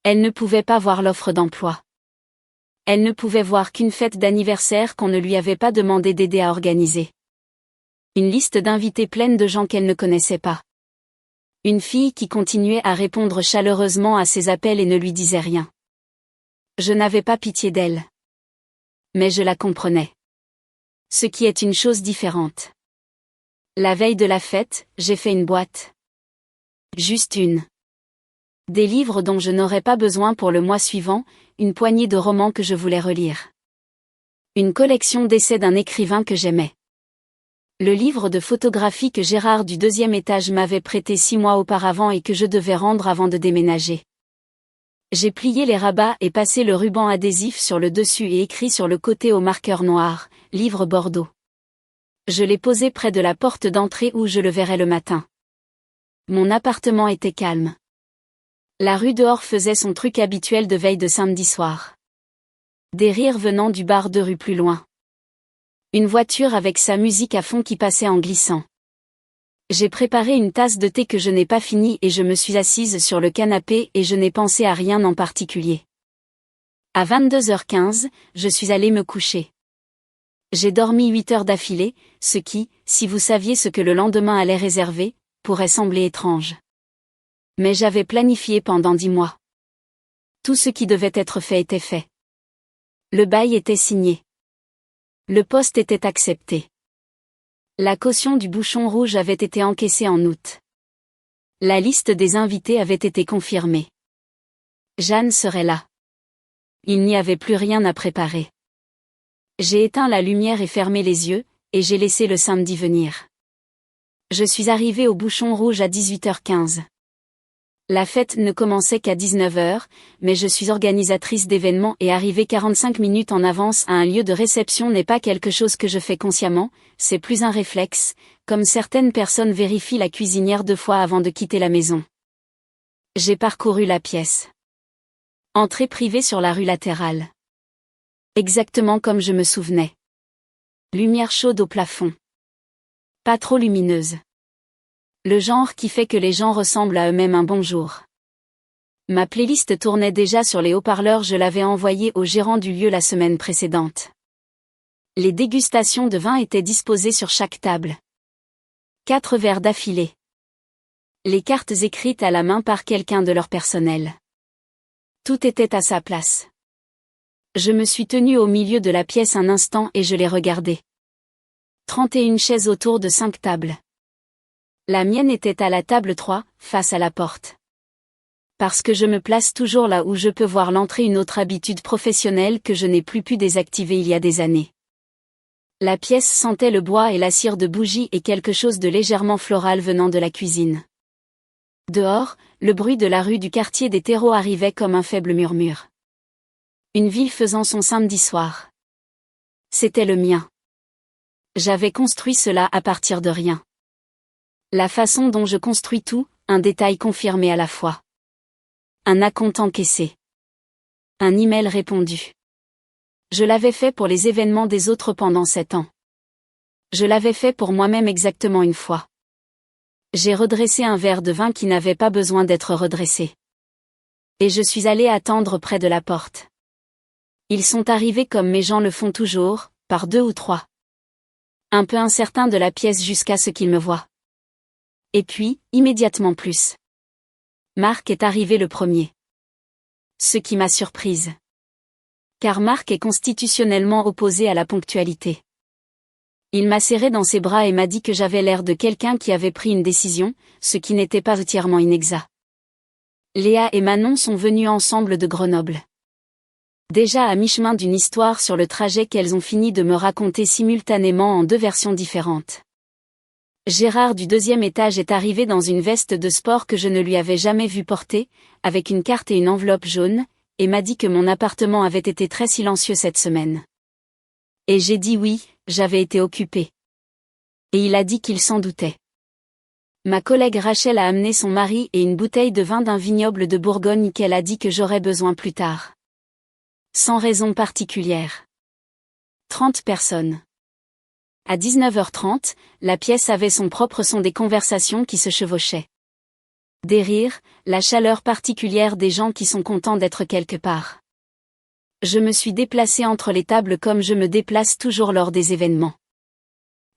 Elle ne pouvait pas voir l'offre d'emploi. Elle ne pouvait voir qu'une fête d'anniversaire qu'on ne lui avait pas demandé d'aider à organiser. Une liste d'invités pleine de gens qu'elle ne connaissait pas. Une fille qui continuait à répondre chaleureusement à ses appels et ne lui disait rien. Je n'avais pas pitié d'elle. Mais je la comprenais. Ce qui est une chose différente. La veille de la fête, j'ai fait une boîte. Juste une. Des livres dont je n'aurais pas besoin pour le mois suivant, une poignée de romans que je voulais relire. Une collection d'essais d'un écrivain que j'aimais. Le livre de photographie que Gérard du 2e étage m'avait prêté 6 mois auparavant et que je devais rendre avant de déménager. J'ai plié les rabats et passé le ruban adhésif sur le dessus et écrit sur le côté au marqueur noir, livre Bordeaux. Je l'ai posé près de la porte d'entrée où je le verrais le matin. Mon appartement était calme. La rue dehors faisait son truc habituel de veille de samedi soir. Des rires venant du bar 2 rues plus loin. Une voiture avec sa musique à fond qui passait en glissant. J'ai préparé une tasse de thé que je n'ai pas finie et je me suis assise sur le canapé et je n'ai pensé à rien en particulier. À 22h15, je suis allée me coucher. J'ai dormi 8 heures d'affilée, ce qui, si vous saviez ce que le lendemain allait réserver, pourrait sembler étrange. Mais j'avais planifié pendant 10 mois. Tout ce qui devait être fait était fait. Le bail était signé. Le poste était accepté. La caution du bouchon rouge avait été encaissée en août. La liste des invités avait été confirmée. Jeanne serait là. Il n'y avait plus rien à préparer. J'ai éteint la lumière et fermé les yeux, et j'ai laissé le samedi venir. Je suis arrivée au bouchon rouge à 18h15. La fête ne commençait qu'à 19h, mais je suis organisatrice d'événements et arriver 45 minutes en avance à un lieu de réception n'est pas quelque chose que je fais consciemment, c'est plus un réflexe, comme certaines personnes vérifient la cuisinière 2 fois avant de quitter la maison. J'ai parcouru la pièce. Entrée privée sur la rue latérale. Exactement comme je me souvenais. Lumière chaude au plafond. Pas trop lumineuse. Le genre qui fait que les gens ressemblent à eux-mêmes un bonjour. Ma playlist tournait déjà sur les haut-parleurs, je l'avais envoyée au gérant du lieu la semaine précédente. Les dégustations de vin étaient disposées sur chaque table. 4 verres d'affilée. Les cartes écrites à la main par quelqu'un de leur personnel. Tout était à sa place. Je me suis tenue au milieu de la pièce un instant et je les regardais. 31 chaises autour de 5 tables. La mienne était à la table 3, face à la porte. Parce que je me place toujours là où je peux voir l'entrée, une autre habitude professionnelle que je n'ai plus pu désactiver il y a des années. La pièce sentait le bois et la cire de bougies et quelque chose de légèrement floral venant de la cuisine. Dehors, le bruit de la rue du quartier des terreaux arrivait comme un faible murmure. Une ville faisant son samedi soir. C'était le mien. J'avais construit cela à partir de rien. La façon dont je construis tout, un détail confirmé à la fois. Un acompte encaissé. Un email répondu. Je l'avais fait pour les événements des autres pendant 7 ans. Je l'avais fait pour moi-même exactement une fois. J'ai redressé un verre de vin qui n'avait pas besoin d'être redressé. Et je suis allée attendre près de la porte. Ils sont arrivés comme mes gens le font toujours, par 2 ou 3. Un peu incertain de la pièce jusqu'à ce qu'ils me voient. Et puis, immédiatement plus. Marc est arrivé le premier. Ce qui m'a surprise. Car Marc est constitutionnellement opposé à la ponctualité. Il m'a serré dans ses bras et m'a dit que j'avais l'air de quelqu'un qui avait pris une décision, ce qui n'était pas entièrement inexact. Léa et Manon sont venues ensemble de Grenoble. Déjà à mi-chemin d'une histoire sur le trajet qu'elles ont fini de me raconter simultanément en 2 versions différentes. Gérard du 2e étage est arrivé dans une veste de sport que je ne lui avais jamais vu porter, avec une carte et une enveloppe jaune, et m'a dit que mon appartement avait été très silencieux cette semaine. Et j'ai dit oui, j'avais été occupée. Et il a dit qu'il s'en doutait. Ma collègue Rachel a amené son mari et une bouteille de vin d'un vignoble de Bourgogne qu'elle a dit que j'aurais besoin plus tard. Sans raison particulière. 30 personnes. À 19h30, la pièce avait son propre son, des conversations qui se chevauchaient. Des rires, la chaleur particulière des gens qui sont contents d'être quelque part. Je me suis déplacée entre les tables comme je me déplace toujours lors des événements.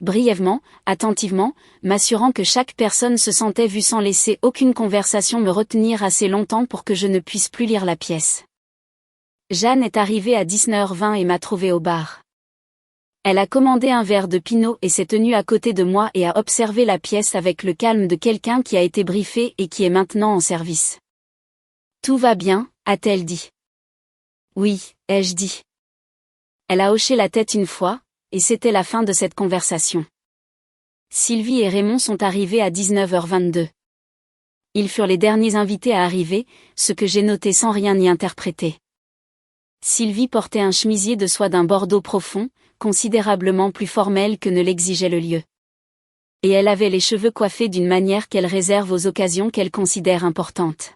Brièvement, attentivement, m'assurant que chaque personne se sentait vue sans laisser aucune conversation me retenir assez longtemps pour que je ne puisse plus lire la pièce. Jeanne est arrivée à 19h20 et m'a trouvée au bar. Elle a commandé un verre de pinot et s'est tenue à côté de moi et a observé la pièce avec le calme de quelqu'un qui a été briefé et qui est maintenant en service. Tout va bien, a-t-elle dit. Oui, ai-je dit. Elle a hoché la tête une fois, et c'était la fin de cette conversation. Sylvie et Raymond sont arrivés à 19h22. Ils furent les derniers invités à arriver, ce que j'ai noté sans rien y interpréter. Sylvie portait un chemisier de soie d'un bordeaux profond, considérablement plus formel que ne l'exigeait le lieu. Et elle avait les cheveux coiffés d'une manière qu'elle réserve aux occasions qu'elle considère importantes.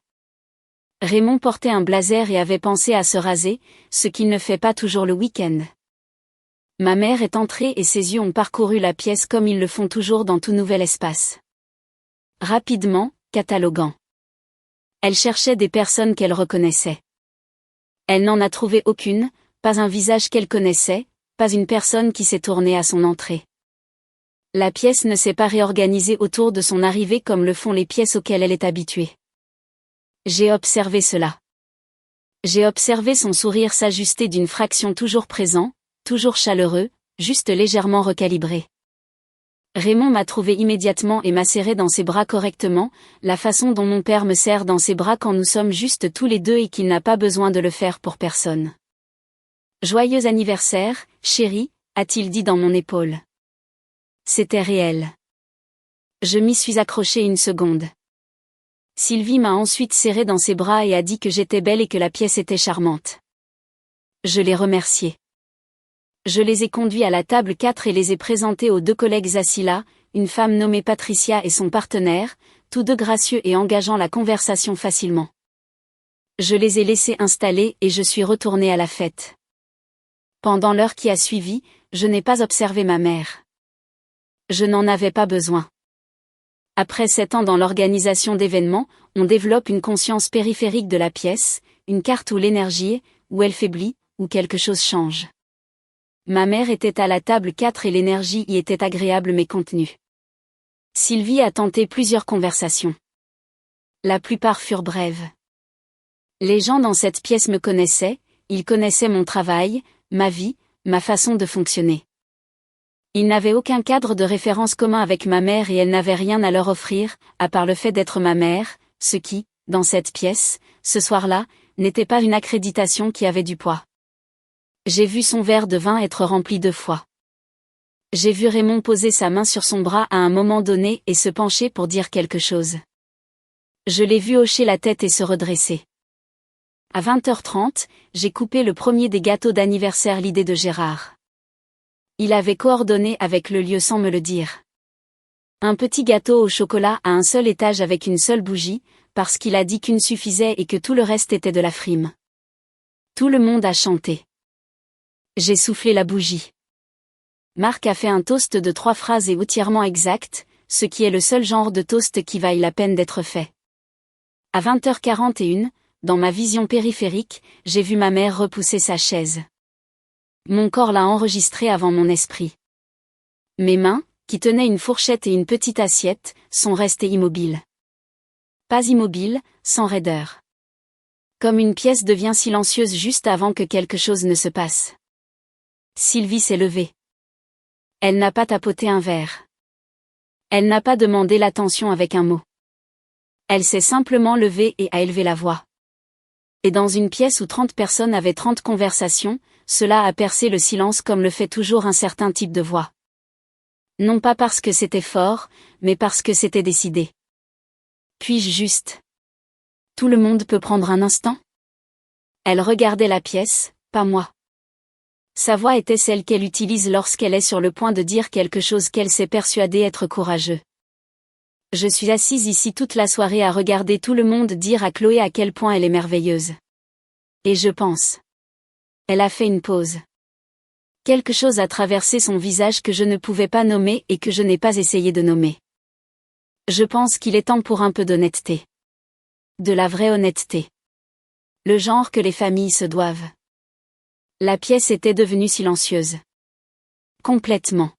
Raymond portait un blazer et avait pensé à se raser, ce qu'il ne fait pas toujours le week-end. Ma mère est entrée et ses yeux ont parcouru la pièce comme ils le font toujours dans tout nouvel espace. Rapidement, cataloguant. Elle cherchait des personnes qu'elle reconnaissait. Elle n'en a trouvé aucune, pas un visage qu'elle connaissait, pas une personne qui s'est tournée à son entrée. La pièce ne s'est pas réorganisée autour de son arrivée comme le font les pièces auxquelles elle est habituée. J'ai observé cela. J'ai observé son sourire s'ajuster d'une fraction toujours présent, toujours chaleureux, juste légèrement recalibré. Raymond m'a trouvé immédiatement et m'a serré dans ses bras correctement, la façon dont mon père me serre dans ses bras quand nous sommes juste tous les deux et qu'il n'a pas besoin de le faire pour personne. Joyeux anniversaire, chérie, a-t-il dit dans mon épaule. C'était réel. Je m'y suis accrochée une seconde. Sylvie m'a ensuite serré dans ses bras et a dit que j'étais belle et que la pièce était charmante. Je l'ai remerciée. Je les ai conduits à la table 4 et les ai présentés aux 2 collègues assis là, une femme nommée Patricia et son partenaire, tous 2 gracieux et engageant la conversation facilement. Je les ai laissés installer et je suis retournée à la fête. Pendant l'heure qui a suivi, je n'ai pas observé ma mère. Je n'en avais pas besoin. Après 7 ans dans l'organisation d'événements, on développe une conscience périphérique de la pièce, une carte où l'énergie est, où elle faiblit, où quelque chose change. Ma mère était à la table 4 et l'énergie y était agréable mais contenue. Sylvie a tenté plusieurs conversations. La plupart furent brèves. Les gens dans cette pièce me connaissaient, ils connaissaient mon travail, ma vie, ma façon de fonctionner. Ils n'avaient aucun cadre de référence commun avec ma mère et elle n'avait rien à leur offrir, à part le fait d'être ma mère, ce qui, dans cette pièce, ce soir-là, n'était pas une accréditation qui avait du poids. J'ai vu son verre de vin être rempli 2 fois. J'ai vu Raymond poser sa main sur son bras à un moment donné et se pencher pour dire quelque chose. Je l'ai vu hocher la tête et se redresser. À 20h30, j'ai coupé le premier des gâteaux d'anniversaire l'idée de Gérard. Il avait coordonné avec le lieu sans me le dire. Un petit gâteau au chocolat à un seul étage avec une seule bougie, parce qu'il a dit qu'une suffisait et que tout le reste était de la frime. Tout le monde a chanté. J'ai soufflé la bougie. Marc a fait un toast de 3 phrases et entièrement exact, ce qui est le seul genre de toast qui vaille la peine d'être fait. À 20h41, dans ma vision périphérique, j'ai vu ma mère repousser sa chaise. Mon corps l'a enregistré avant mon esprit. Mes mains, qui tenaient une fourchette et une petite assiette, sont restées immobiles. Pas immobiles, sans raideur. Comme une pièce devient silencieuse juste avant que quelque chose ne se passe. Sylvie s'est levée. Elle n'a pas tapoté un verre. Elle n'a pas demandé l'attention avec un mot. Elle s'est simplement levée et a élevé la voix. Et dans une pièce où 30 personnes avaient 30 conversations, cela a percé le silence comme le fait toujours un certain type de voix. Non pas parce que c'était fort, mais parce que c'était décidé. Puis-je juste? Tout le monde peut prendre un instant? Elle regardait la pièce, pas moi. Sa voix était celle qu'elle utilise lorsqu'elle est sur le point de dire quelque chose qu'elle s'est persuadée être courageux. Je suis assise ici toute la soirée à regarder tout le monde dire à Chloé à quel point elle est merveilleuse. Et je pense. Elle a fait une pause. Quelque chose a traversé son visage que je ne pouvais pas nommer et que je n'ai pas essayé de nommer. Je pense qu'il est temps pour un peu d'honnêteté. De la vraie honnêteté. Le genre que les familles se doivent. La pièce était devenue silencieuse. Complètement.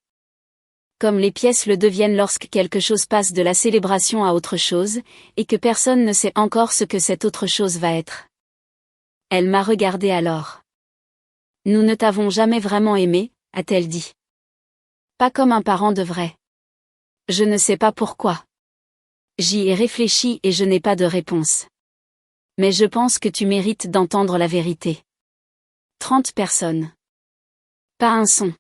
Comme les pièces le deviennent lorsque quelque chose passe de la célébration à autre chose, et que personne ne sait encore ce que cette autre chose va être. Elle m'a regardé alors. Nous ne t'avons jamais vraiment aimé, a-t-elle dit. Pas comme un parent devrait. Je ne sais pas pourquoi. J'y ai réfléchi et je n'ai pas de réponse. Mais je pense que tu mérites d'entendre la vérité. 30 personnes. Pas un son.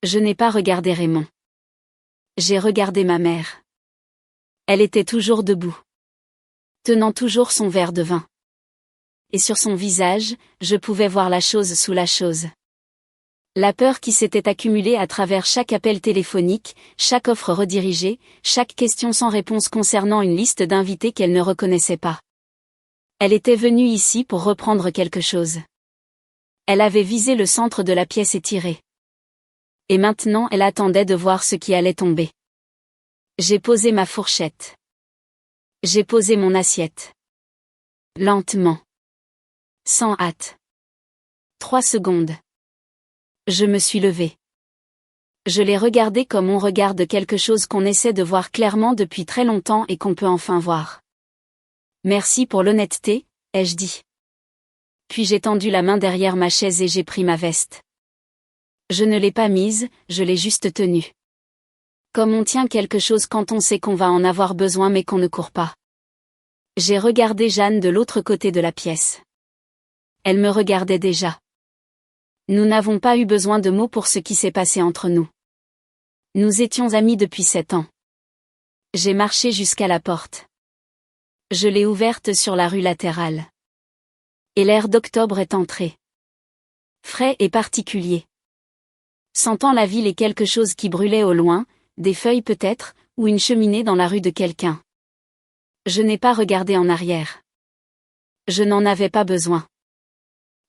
Je n'ai pas regardé Raymond. J'ai regardé ma mère. Elle était toujours debout. Tenant toujours son verre de vin. Et sur son visage, je pouvais voir la chose sous la chose. La peur qui s'était accumulée à travers chaque appel téléphonique, chaque offre redirigée, chaque question sans réponse concernant une liste d'invités qu'elle ne reconnaissait pas. Elle était venue ici pour reprendre quelque chose. Elle avait visé le centre de la pièce et tiré. Et maintenant elle attendait de voir ce qui allait tomber. J'ai posé ma fourchette. J'ai posé mon assiette. Lentement. Sans hâte. 3 secondes. Je me suis levée. Je l'ai regardé comme on regarde quelque chose qu'on essaie de voir clairement depuis très longtemps et qu'on peut enfin voir. Merci pour l'honnêteté, ai-je dit. Puis j'ai tendu la main derrière ma chaise et j'ai pris ma veste. Je ne l'ai pas mise, je l'ai juste tenue. Comme on tient quelque chose quand on sait qu'on va en avoir besoin mais qu'on ne court pas. J'ai regardé Jeanne de l'autre côté de la pièce. Elle me regardait déjà. Nous n'avons pas eu besoin de mots pour ce qui s'est passé entre nous. Nous étions amis depuis 7 ans. J'ai marché jusqu'à la porte. Je l'ai ouverte sur la rue latérale. Et l'air d'octobre est entré. Frais et particulier. Sentant la ville et quelque chose qui brûlait au loin, des feuilles peut-être, ou une cheminée dans la rue de quelqu'un. Je n'ai pas regardé en arrière. Je n'en avais pas besoin.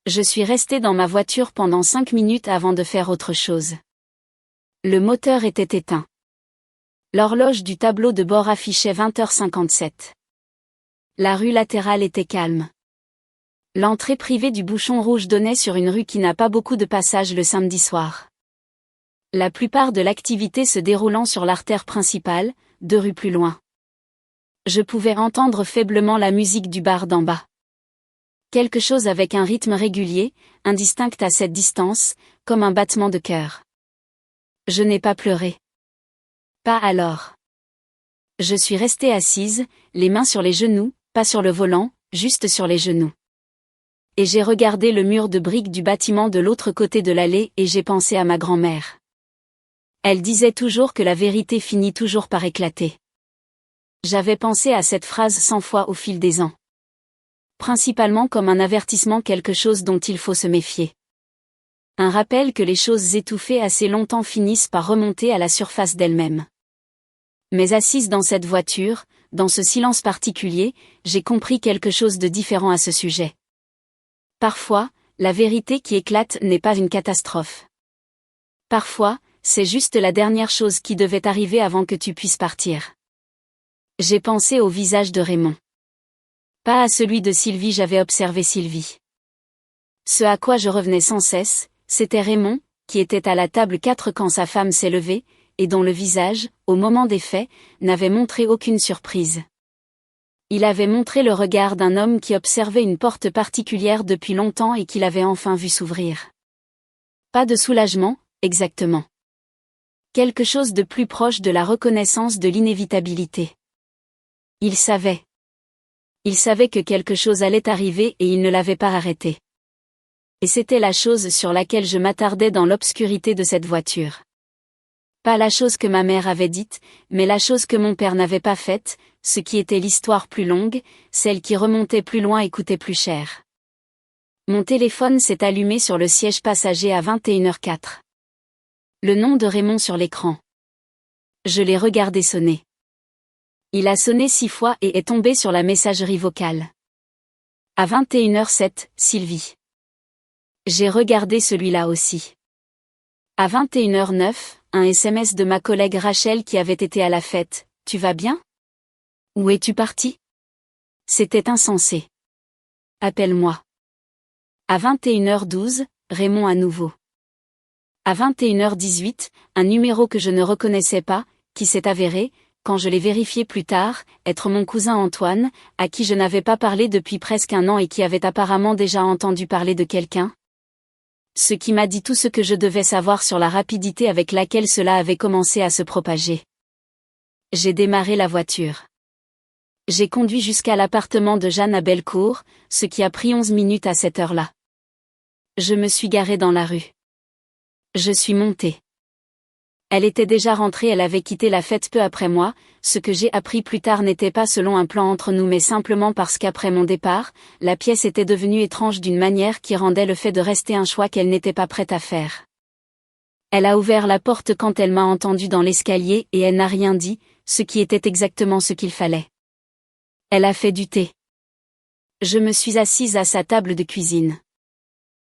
Je suis resté dans ma voiture pendant 5 minutes avant de faire autre chose. Le moteur était éteint. L'horloge du tableau de bord affichait 20h57. La rue latérale était calme. L'entrée privée du bouchon rouge donnait sur une rue qui n'a pas beaucoup de passages le samedi soir. La plupart de l'activité se déroulant sur l'artère principale, 2 rues plus loin. Je pouvais entendre faiblement la musique du bar d'en bas. Quelque chose avec un rythme régulier, indistinct à cette distance, comme un battement de cœur. Je n'ai pas pleuré. Pas alors. Je suis restée assise, les mains sur les genoux, pas sur le volant, juste sur les genoux. Et j'ai regardé le mur de briques du bâtiment de l'autre côté de l'allée et j'ai pensé à ma grand-mère. Elle disait toujours que la vérité finit toujours par éclater. J'avais pensé à cette phrase 100 fois au fil des ans. Principalement comme un avertissement, quelque chose dont il faut se méfier. Un rappel que les choses étouffées assez longtemps finissent par remonter à la surface d'elles-mêmes. Mais assise dans cette voiture, dans ce silence particulier, j'ai compris quelque chose de différent à ce sujet. Parfois, la vérité qui éclate n'est pas une catastrophe. Parfois, c'est juste la dernière chose qui devait arriver avant que tu puisses partir. J'ai pensé au visage de Raymond. Pas à celui de Sylvie, j'avais observé Sylvie. Ce à quoi je revenais sans cesse, c'était Raymond, qui était à la table 4 quand sa femme s'est levée, et dont le visage, au moment des faits, n'avait montré aucune surprise. Il avait montré le regard d'un homme qui observait une porte particulière depuis longtemps et qu'il avait enfin vu s'ouvrir. Pas de soulagement, exactement. Quelque chose de plus proche de la reconnaissance de l'inévitabilité. Il savait. Il savait que quelque chose allait arriver et il ne l'avait pas arrêté. Et c'était la chose sur laquelle je m'attardais dans l'obscurité de cette voiture. Pas la chose que ma mère avait dite, mais la chose que mon père n'avait pas faite, ce qui était l'histoire plus longue, celle qui remontait plus loin et coûtait plus cher. Mon téléphone s'est allumé sur le siège passager à 21h04. Le nom de Raymond sur l'écran. Je l'ai regardé sonner. Il a sonné 6 fois et est tombé sur la messagerie vocale. À 21h07, Sylvie. J'ai regardé celui-là aussi. À 21h09, un SMS de ma collègue Rachel qui avait été à la fête. Tu vas bien? Où es-tu parti? C'était insensé. Appelle-moi. À 21h12, Raymond à nouveau. À 21h18, un numéro que je ne reconnaissais pas, qui s'est avéré, quand je l'ai vérifié plus tard, être mon cousin Antoine, à qui je n'avais pas parlé depuis presque 1 an et qui avait apparemment déjà entendu parler de quelqu'un. Ce qui m'a dit tout ce que je devais savoir sur la rapidité avec laquelle cela avait commencé à se propager. J'ai démarré la voiture. J'ai conduit jusqu'à l'appartement de Jeanne à Bellecour, ce qui a pris 11 minutes à cette heure-là. Je me suis garée dans la rue. Je suis montée. Elle était déjà rentrée, elle avait quitté la fête peu après moi, ce que j'ai appris plus tard n'était pas selon un plan entre nous mais simplement parce qu'après mon départ, la pièce était devenue étrange d'une manière qui rendait le fait de rester un choix qu'elle n'était pas prête à faire. Elle a ouvert la porte quand elle m'a entendu dans l'escalier et elle n'a rien dit, ce qui était exactement ce qu'il fallait. Elle a fait du thé. Je me suis assise à sa table de cuisine.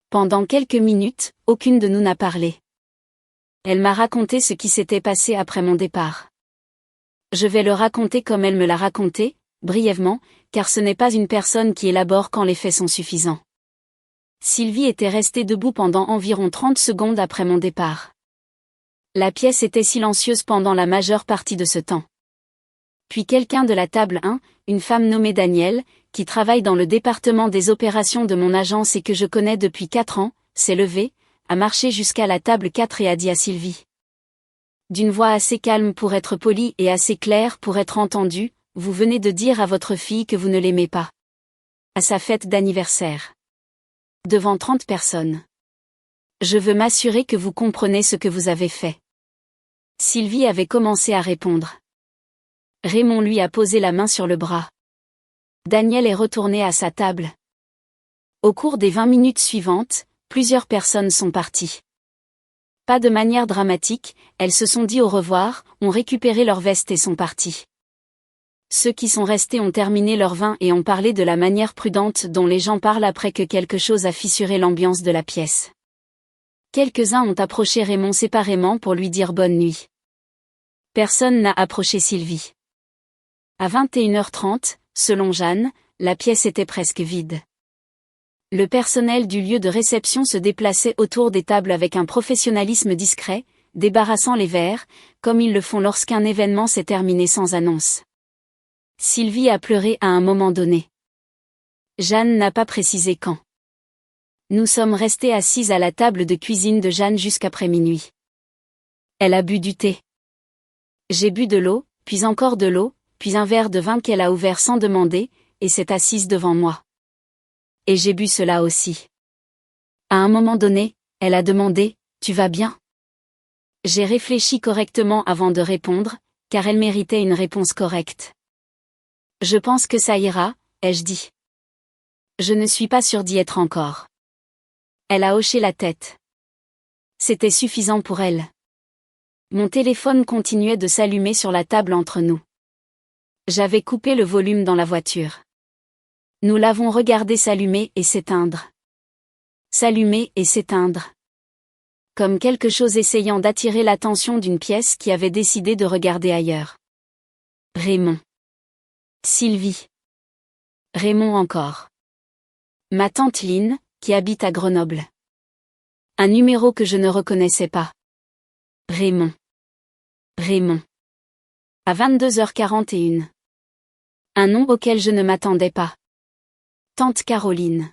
Pendant quelques minutes, aucune de nous n'a parlé. Elle m'a raconté ce qui s'était passé après mon départ. Je vais le raconter comme elle me l'a raconté, brièvement, car ce n'est pas une personne qui élabore quand les faits sont suffisants. Sylvie était restée debout pendant environ 30 secondes après mon départ. La pièce était silencieuse pendant la majeure partie de ce temps. Puis quelqu'un de la table 1, une femme nommée Danielle, qui travaille dans le département des opérations de mon agence et que je connais depuis 4 ans, s'est levé, a marché jusqu'à la table 4 et a dit à Sylvie. D'une voix assez calme pour être polie et assez claire pour être entendue, vous venez de dire à votre fille que vous ne l'aimez pas. À sa fête d'anniversaire. Devant 30 personnes. Je veux m'assurer que vous comprenez ce que vous avez fait. Sylvie avait commencé à répondre. Raymond lui a posé la main sur le bras. Daniel est retourné à sa table. Au cours des 20 minutes suivantes, plusieurs personnes sont parties. Pas de manière dramatique, elles se sont dit au revoir, ont récupéré leurs vestes et sont parties. Ceux qui sont restés ont terminé leur vin et ont parlé de la manière prudente dont les gens parlent après que quelque chose a fissuré l'ambiance de la pièce. Quelques-uns ont approché Raymond séparément pour lui dire bonne nuit. Personne n'a approché Sylvie. À 21h30, selon Jeanne, la pièce était presque vide. Le personnel du lieu de réception se déplaçait autour des tables avec un professionnalisme discret, débarrassant les verres, comme ils le font lorsqu'un événement s'est terminé sans annonce. Sylvie a pleuré à un moment donné. Jeanne n'a pas précisé quand. Nous sommes restés assises à la table de cuisine de Jeanne jusqu'après minuit. Elle a bu du thé. J'ai bu de l'eau, puis encore de l'eau, puis un verre de vin qu'elle a ouvert sans demander, et s'est assise devant moi. Et j'ai bu cela aussi. À un moment donné, elle a demandé, « Tu vas bien ?» J'ai réfléchi correctement avant de répondre, car elle méritait une réponse correcte. « Je pense que ça ira, » ai-je dit. Je ne suis pas sûre d'y être encore. Elle a hoché la tête. C'était suffisant pour elle. Mon téléphone continuait de s'allumer sur la table entre nous. J'avais coupé le volume dans la voiture. Nous l'avons regardé s'allumer et s'éteindre. S'allumer et s'éteindre. Comme quelque chose essayant d'attirer l'attention d'une pièce qui avait décidé de regarder ailleurs. Raymond. Sylvie. Raymond encore. Ma tante Lynn, qui habite à Grenoble. Un numéro que je ne reconnaissais pas. Raymond. Raymond. À 22h41. Un nom auquel je ne m'attendais pas. Tante Caroline.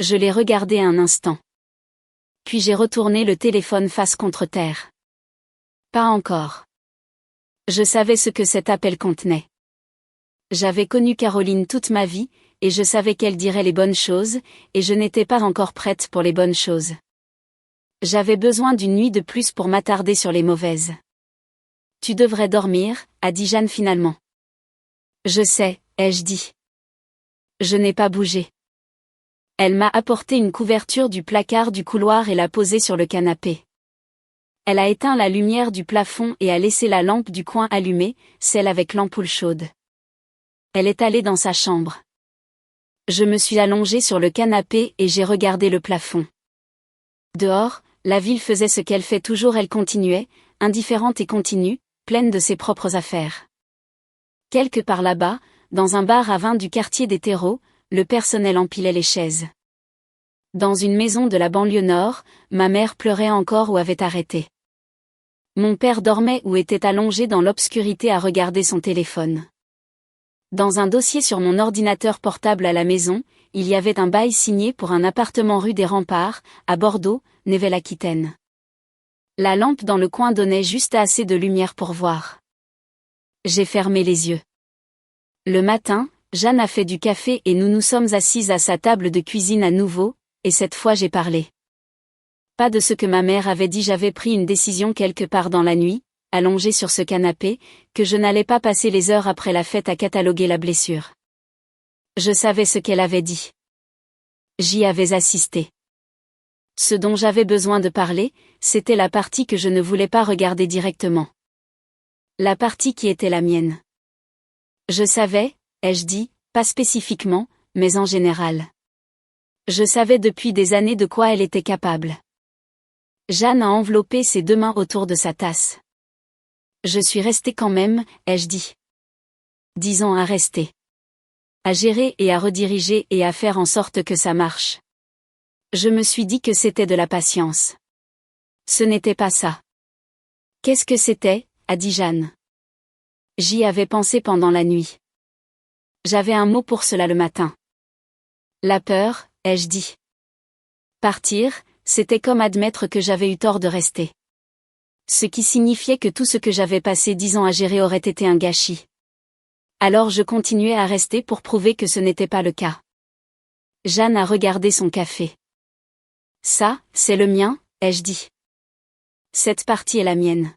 Je l'ai regardé un instant. Puis j'ai retourné le téléphone face contre terre. Pas encore. Je savais ce que cet appel contenait. J'avais connu Caroline toute ma vie, et je savais qu'elle dirait les bonnes choses, et je n'étais pas encore prête pour les bonnes choses. J'avais besoin d'une nuit de plus pour m'attarder sur les mauvaises. Tu devrais dormir, a dit Jeanne finalement. Je sais, ai-je dit. Je n'ai pas bougé. Elle m'a apporté une couverture du placard du couloir et l'a posée sur le canapé. Elle a éteint la lumière du plafond et a laissé la lampe du coin allumée, celle avec l'ampoule chaude. Elle est allée dans sa chambre. Je me suis allongée sur le canapé et j'ai regardé le plafond. Dehors, la ville faisait ce qu'elle fait toujours, elle continuait, indifférente et continue, pleine de ses propres affaires. Quelque part là-bas, dans un bar à vin du quartier des terreaux, le personnel empilait les chaises. Dans une maison de la banlieue nord, ma mère pleurait encore ou avait arrêté. Mon père dormait ou était allongé dans l'obscurité à regarder son téléphone. Dans un dossier sur mon ordinateur portable à la maison, il y avait un bail signé pour un appartement rue des Remparts, à Bordeaux, Nouvelle-Aquitaine. La lampe dans le coin donnait juste assez de lumière pour voir. J'ai fermé les yeux. Le matin, Jeanne a fait du café et nous nous sommes assises à sa table de cuisine à nouveau, et cette fois j'ai parlé. Pas de ce que ma mère avait dit, j'avais pris une décision quelque part dans la nuit, allongée sur ce canapé, que je n'allais pas passer les heures après la fête à cataloguer la blessure. Je savais ce qu'elle avait dit. J'y avais assisté. Ce dont j'avais besoin de parler, c'était la partie que je ne voulais pas regarder directement. La partie qui était la mienne. Je savais, ai-je dit, pas spécifiquement, mais en général. Je savais depuis des années de quoi elle était capable. Jeanne a enveloppé ses deux mains autour de sa tasse. Je suis restée quand même, ai-je dit. Disons à rester. À gérer et à rediriger et à faire en sorte que ça marche. Je me suis dit que c'était de la patience. Ce n'était pas ça. Qu'est-ce que c'était, a dit Jeanne. J'y avais pensé pendant la nuit. J'avais un mot pour cela le matin. La peur, ai-je dit. Partir, c'était comme admettre que j'avais eu tort de rester. Ce qui signifiait que tout ce que j'avais passé 10 ans à gérer aurait été un gâchis. Alors je continuais à rester pour prouver que ce n'était pas le cas. Jeanne a regardé son café. Ça, c'est le mien, ai-je dit. Cette partie est la mienne.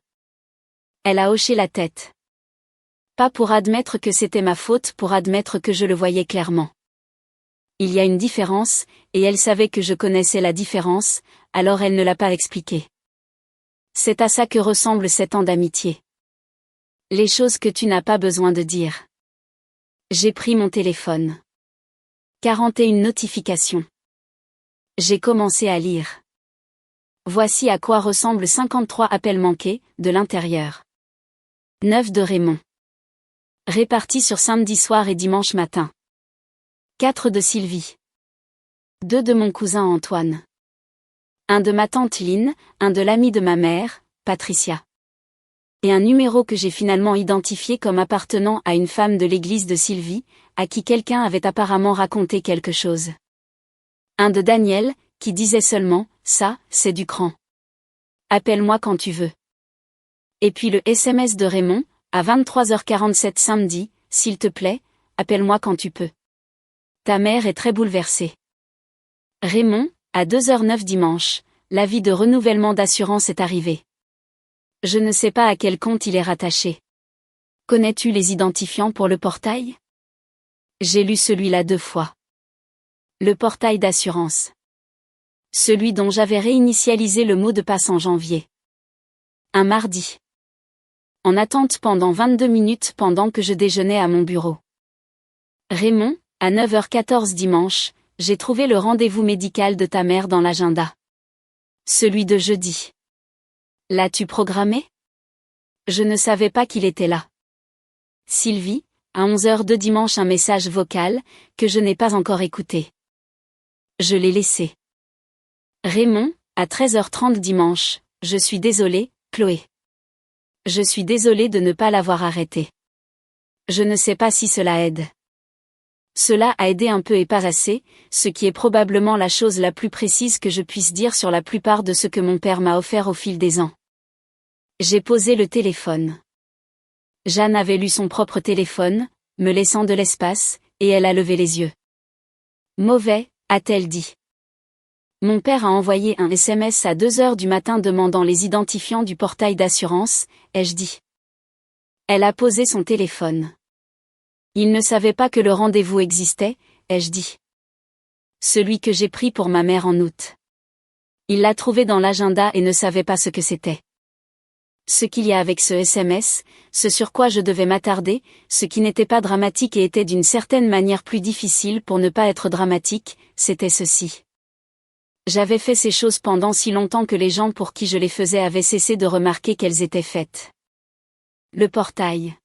Elle a hoché la tête. Pas pour admettre que c'était ma faute, pour admettre que je le voyais clairement. Il y a une différence, et elle savait que je connaissais la différence, alors elle ne l'a pas expliqué. C'est à ça que ressemble 7 ans d'amitié. Les choses que tu n'as pas besoin de dire. J'ai pris mon téléphone. 41 notifications. J'ai commencé à lire. Voici à quoi ressemblent 53 appels manqués, de l'intérieur. 9 de Raymond. Répartis sur samedi soir et dimanche matin. 4 de Sylvie. 2 de mon cousin Antoine. 1 de ma tante Lynn, 1 de l'amie de ma mère, Patricia. Et un numéro que j'ai finalement identifié comme appartenant à une femme de l'église de Sylvie, à qui quelqu'un avait apparemment raconté quelque chose. 1 de Daniel, qui disait seulement « ça, c'est du cran. Appelle-moi quand tu veux ». Et puis le SMS de Raymond, à 23h47 samedi, « S'il te plaît, appelle-moi quand tu peux. Ta mère est très bouleversée. » Raymond, à 2h09 dimanche, l'avis de renouvellement d'assurance est arrivé. Je ne sais pas à quel compte il est rattaché. Connais-tu les identifiants pour le portail? J'ai lu celui-là 2 fois. Le portail d'assurance. Celui dont j'avais réinitialisé le mot de passe en janvier. Un mardi. En attente pendant 22 minutes pendant que je déjeunais à mon bureau. Raymond, à 9h14 dimanche, j'ai trouvé le rendez-vous médical de ta mère dans l'agenda. Celui de jeudi. L'as-tu programmé? Je ne savais pas qu'il était là. Sylvie, à 11h de dimanche un message vocal, que je n'ai pas encore écouté. Je l'ai laissé. Raymond, à 13h30 dimanche, je suis désolé, Chloé. Je suis désolé de ne pas l'avoir arrêté. Je ne sais pas si cela aide. Cela a aidé un peu et pas assez, ce qui est probablement la chose la plus précise que je puisse dire sur la plupart de ce que mon père m'a offert au fil des ans. J'ai posé le téléphone. Jeanne avait lu son propre téléphone, me laissant de l'espace, et elle a levé les yeux. Mauvais, a-t-elle dit. Mon père a envoyé un SMS à 2h du matin demandant les identifiants du portail d'assurance, ai-je dit. Elle a posé son téléphone. Il ne savait pas que le rendez-vous existait, ai-je dit. Celui que j'ai pris pour ma mère en août. Il l'a trouvé dans l'agenda et ne savait pas ce que c'était. Ce qu'il y a avec ce SMS, ce sur quoi je devais m'attarder, ce qui n'était pas dramatique et était d'une certaine manière plus difficile pour ne pas être dramatique, c'était ceci. J'avais fait ces choses pendant si longtemps que les gens pour qui je les faisais avaient cessé de remarquer qu'elles étaient faites. Le portail.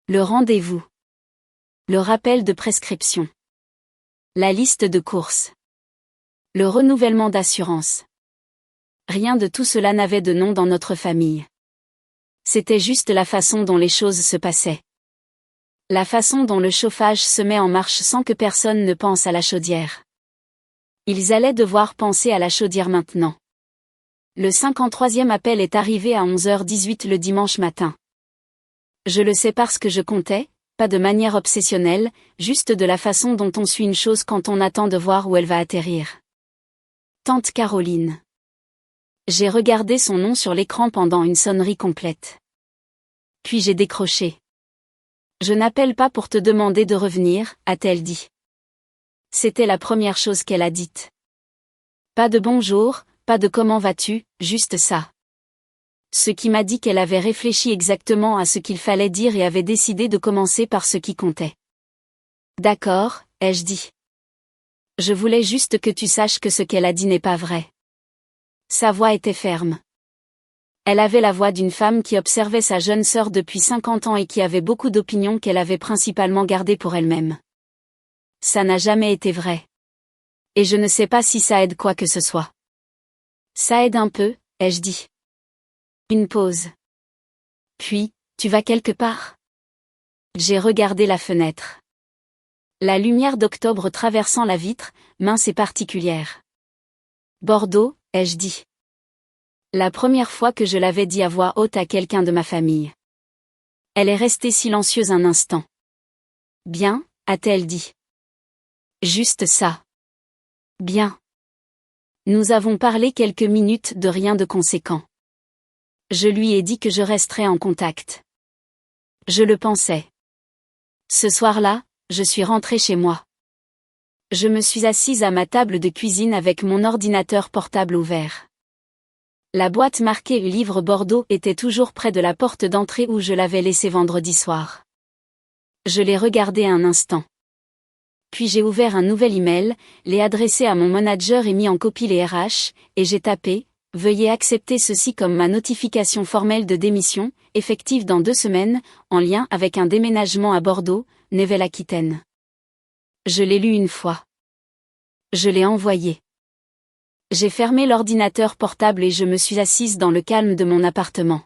Le rendez-vous. Le rappel de prescription. La liste de courses. Le renouvellement d'assurance. Rien de tout cela n'avait de nom dans notre famille. C'était juste la façon dont les choses se passaient. La façon dont le chauffage se met en marche sans que personne ne pense à la chaudière. Ils allaient devoir penser à la chaudière maintenant. Le 53e appel est arrivé à 11h18 le dimanche matin. Je le sais parce que je comptais, pas de manière obsessionnelle, juste de la façon dont on suit une chose quand on attend de voir où elle va atterrir. Tante Caroline. J'ai regardé son nom sur l'écran pendant une sonnerie complète. Puis j'ai décroché. Je n'appelle pas pour te demander de revenir, a-t-elle dit. C'était la première chose qu'elle a dite. Pas de bonjour, pas de comment vas-tu, juste ça. Ce qui m'a dit qu'elle avait réfléchi exactement à ce qu'il fallait dire et avait décidé de commencer par ce qui comptait. D'accord, ai-je dit. Je voulais juste que tu saches que ce qu'elle a dit n'est pas vrai. Sa voix était ferme. Elle avait la voix d'une femme qui observait sa jeune sœur depuis 50 ans et qui avait beaucoup d'opinions qu'elle avait principalement gardées pour elle-même. Ça n'a jamais été vrai. Et je ne sais pas si ça aide quoi que ce soit. Ça aide un peu, ai-je dit. Une pause. Puis, tu vas quelque part? J'ai regardé la fenêtre. La lumière d'octobre traversant la vitre, mince et particulière. Bordeaux, ai-je dit. La première fois que je l'avais dit à voix haute à quelqu'un de ma famille. Elle est restée silencieuse un instant. Bien, a-t-elle dit. Juste ça. Bien. Nous avons parlé quelques minutes de rien de conséquent. Je lui ai dit que je resterais en contact. Je le pensais. Ce soir-là, je suis rentrée chez moi. Je me suis assise à ma table de cuisine avec mon ordinateur portable ouvert. La boîte marquée Livre Bordeaux était toujours près de la porte d'entrée où je l'avais laissée vendredi soir. Je l'ai regardée un instant. Puis j'ai ouvert un nouvel email, l'ai adressé à mon manager et mis en copie les RH, et j'ai tapé « Veuillez accepter ceci comme ma notification formelle de démission, effective dans 2 semaines, en lien avec un déménagement à Bordeaux, Nouvelle-Aquitaine. » Je l'ai lu une fois. Je l'ai envoyé. J'ai fermé l'ordinateur portable et je me suis assise dans le calme de mon appartement.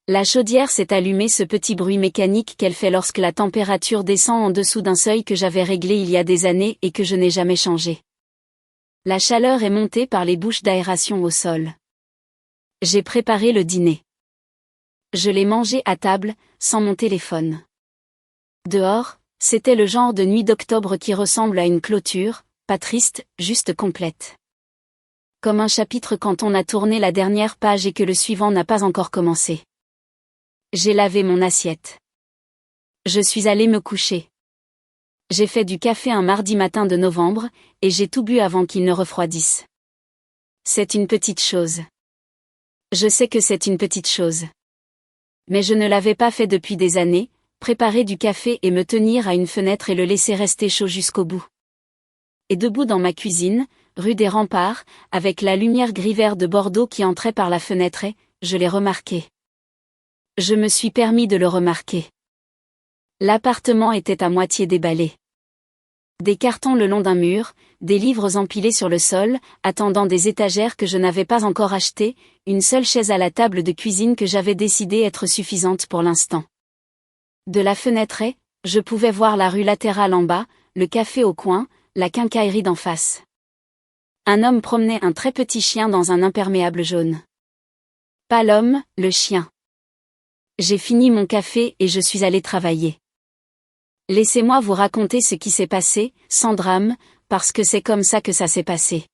La chaudière s'est allumée, ce petit bruit mécanique qu'elle fait lorsque la température descend en dessous d'un seuil que j'avais réglé il y a des années et que je n'ai jamais changé. La chaleur est montée par les bouches d'aération au sol. J'ai préparé le dîner. Je l'ai mangé à table, sans mon téléphone. Dehors, c'était le genre de nuit d'octobre qui ressemble à une clôture, pas triste, juste complète. Comme un chapitre quand on a tourné la dernière page et que le suivant n'a pas encore commencé. J'ai lavé mon assiette. Je suis allée me coucher. J'ai fait du café un mardi matin de novembre, et j'ai tout bu avant qu'il ne refroidisse. C'est une petite chose. Je sais que c'est une petite chose. Mais je ne l'avais pas fait depuis des années, préparer du café et me tenir à une fenêtre et le laisser rester chaud jusqu'au bout. Et debout dans ma cuisine, rue des Remparts, avec la lumière gris-vert de Bordeaux qui entrait par la fenêtre et, je l'ai remarqué. Je me suis permis de le remarquer. L'appartement était à moitié déballé. Des cartons le long d'un mur, des livres empilés sur le sol, attendant des étagères que je n'avais pas encore achetées, une seule chaise à la table de cuisine que j'avais décidé être suffisante pour l'instant. De la fenêtre, je pouvais voir la rue latérale en bas, le café au coin, la quincaillerie d'en face. Un homme promenait un très petit chien dans un imperméable jaune. Pas l'homme, le chien. J'ai fini mon café et je suis allée travailler. Laissez-moi vous raconter ce qui s'est passé, sans drame, parce que c'est comme ça que ça s'est passé.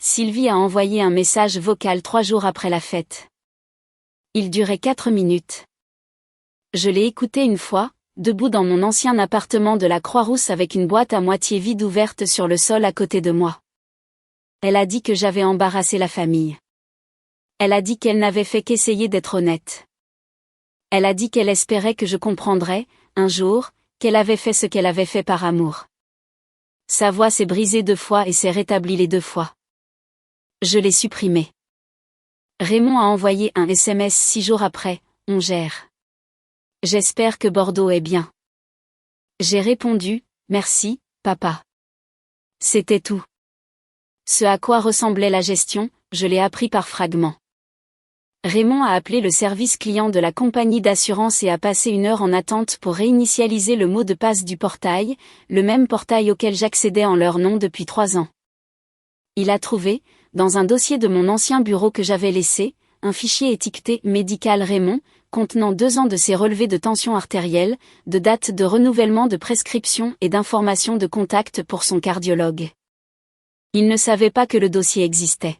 Sylvie a envoyé un message vocal 3 jours après la fête. Il durait 4 minutes. Je l'ai écouté une fois, debout dans mon ancien appartement de la Croix-Rousse avec une boîte à moitié vide ouverte sur le sol à côté de moi. Elle a dit que j'avais embarrassé la famille. Elle a dit qu'elle n'avait fait qu'essayer d'être honnête. Elle a dit qu'elle espérait que je comprendrais, un jour, qu'elle avait fait ce qu'elle avait fait par amour. Sa voix s'est brisée 2 fois et s'est rétablie les 2 fois. Je l'ai supprimée. Raymond a envoyé un SMS 6 jours après, on gère. J'espère que Bordeaux est bien. J'ai répondu, merci, papa. C'était tout. Ce à quoi ressemblait la gestion, je l'ai appris par fragments. Raymond a appelé le service client de la compagnie d'assurance et a passé 1 heure en attente pour réinitialiser le mot de passe du portail, le même portail auquel j'accédais en leur nom depuis 3 ans. Il a trouvé, dans un dossier de mon ancien bureau que j'avais laissé, un fichier étiqueté « Médical Raymond », contenant 2 ans de ses relevés de tension artérielle, de date de renouvellement de prescription et d'informations de contact pour son cardiologue. Il ne savait pas que le dossier existait.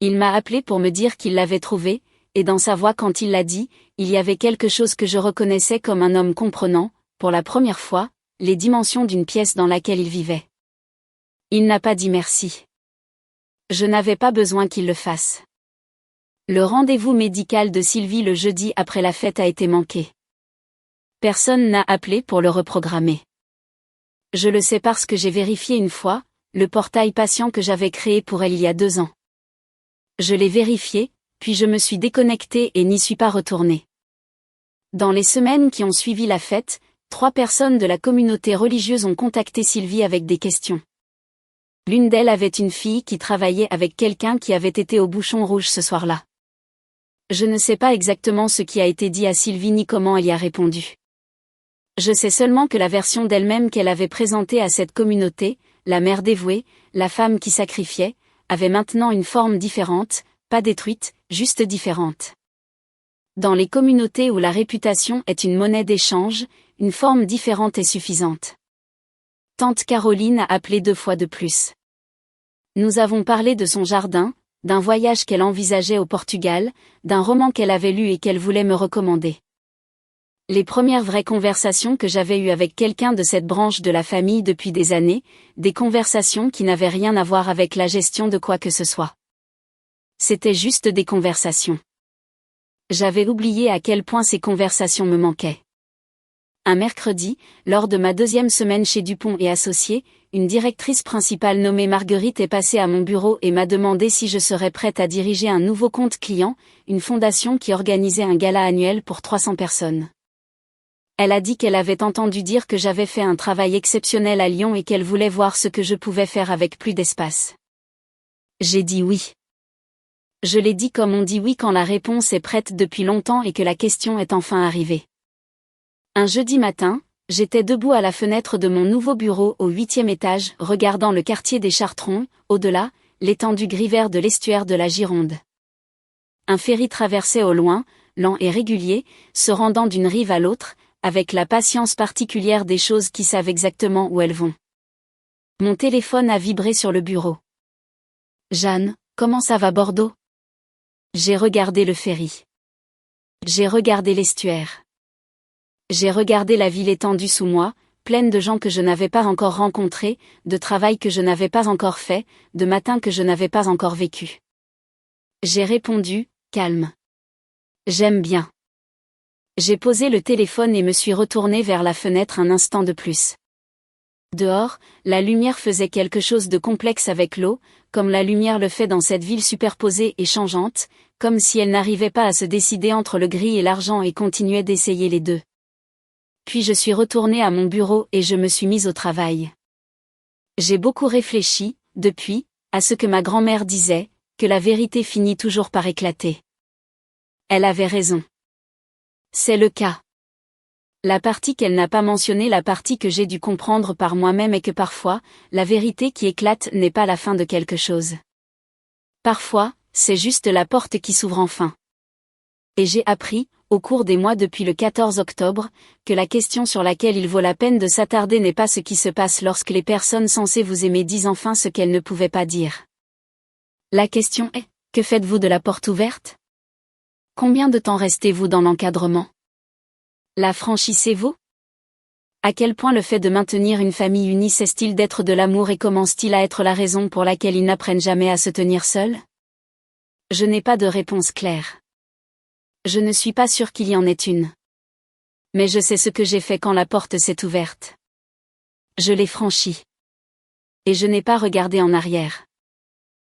Il m'a appelé pour me dire qu'il l'avait trouvé, et dans sa voix quand il l'a dit, il y avait quelque chose que je reconnaissais comme un homme comprenant, pour la première fois, les dimensions d'une pièce dans laquelle il vivait. Il n'a pas dit merci. Je n'avais pas besoin qu'il le fasse. Le rendez-vous médical de Sylvie le jeudi après la fête a été manqué. Personne n'a appelé pour le reprogrammer. Je le sais parce que j'ai vérifié une fois, le portail patient que j'avais créé pour elle il y a 2 ans. Je l'ai vérifié, puis je me suis déconnectée et n'y suis pas retournée. Dans les semaines qui ont suivi la fête, 3 personnes de la communauté religieuse ont contacté Sylvie avec des questions. L'une d'elles avait une fille qui travaillait avec quelqu'un qui avait été au Bouchon Rouge ce soir-là. Je ne sais pas exactement ce qui a été dit à Sylvie ni comment elle y a répondu. Je sais seulement que la version d'elle-même qu'elle avait présentée à cette communauté, la mère dévouée, la femme qui sacrifiait, avait maintenant une forme différente, pas détruite, juste différente. Dans les communautés où la réputation est une monnaie d'échange, une forme différente est suffisante. Tante Caroline a appelé 2 fois de plus. Nous avons parlé de son jardin, d'un voyage qu'elle envisageait au Portugal, d'un roman qu'elle avait lu et qu'elle voulait me recommander. Les premières vraies conversations que j'avais eues avec quelqu'un de cette branche de la famille depuis des années, des conversations qui n'avaient rien à voir avec la gestion de quoi que ce soit. C'était juste des conversations. J'avais oublié à quel point ces conversations me manquaient. Un mercredi, lors de ma 2e semaine chez Dupont et Associés, une directrice principale nommée Marguerite est passée à mon bureau et m'a demandé si je serais prête à diriger un nouveau compte client, une fondation qui organisait un gala annuel pour 300 personnes. Elle a dit qu'elle avait entendu dire que j'avais fait un travail exceptionnel à Lyon et qu'elle voulait voir ce que je pouvais faire avec plus d'espace. J'ai dit oui. Je l'ai dit comme on dit oui quand la réponse est prête depuis longtemps et que la question est enfin arrivée. Un jeudi matin, j'étais debout à la fenêtre de mon nouveau bureau au 8e étage, regardant le quartier des Chartrons, au-delà, l'étendue gris-vert de l'estuaire de la Gironde. Un ferry traversait au loin, lent et régulier, se rendant d'une rive à l'autre, avec la patience particulière des choses qui savent exactement où elles vont. Mon téléphone a vibré sur le bureau. Jeanne, comment ça va Bordeaux? J'ai regardé le ferry. J'ai regardé l'estuaire. J'ai regardé la ville étendue sous moi, pleine de gens que je n'avais pas encore rencontrés, de travail que je n'avais pas encore fait, de matins que je n'avais pas encore vécu. J'ai répondu, calme. J'aime bien. J'ai posé le téléphone et me suis retournée vers la fenêtre un instant de plus. Dehors, la lumière faisait quelque chose de complexe avec l'eau, comme la lumière le fait dans cette ville superposée et changeante, comme si elle n'arrivait pas à se décider entre le gris et l'argent et continuait d'essayer les deux. Puis je suis retournée à mon bureau et je me suis mise au travail. J'ai beaucoup réfléchi, depuis, à ce que ma grand-mère disait, que la vérité finit toujours par éclater. Elle avait raison. C'est le cas. La partie qu'elle n'a pas mentionnée, la partie que j'ai dû comprendre par moi-même est que parfois, la vérité qui éclate n'est pas la fin de quelque chose. Parfois, c'est juste la porte qui s'ouvre enfin. Et j'ai appris, au cours des mois depuis le 14 octobre, que la question sur laquelle il vaut la peine de s'attarder n'est pas ce qui se passe lorsque les personnes censées vous aimer disent enfin ce qu'elles ne pouvaient pas dire. La question est, que faites-vous de la porte ouverte? Combien de temps restez-vous dans l'encadrement? La franchissez-vous? À quel point le fait de maintenir une famille unie cesse-t-il d'être de l'amour et commence-t-il à être la raison pour laquelle ils n'apprennent jamais à se tenir seuls? Je n'ai pas de réponse claire. Je ne suis pas sûre qu'il y en ait une. Mais je sais ce que j'ai fait quand la porte s'est ouverte. Je l'ai franchie. Et je n'ai pas regardé en arrière.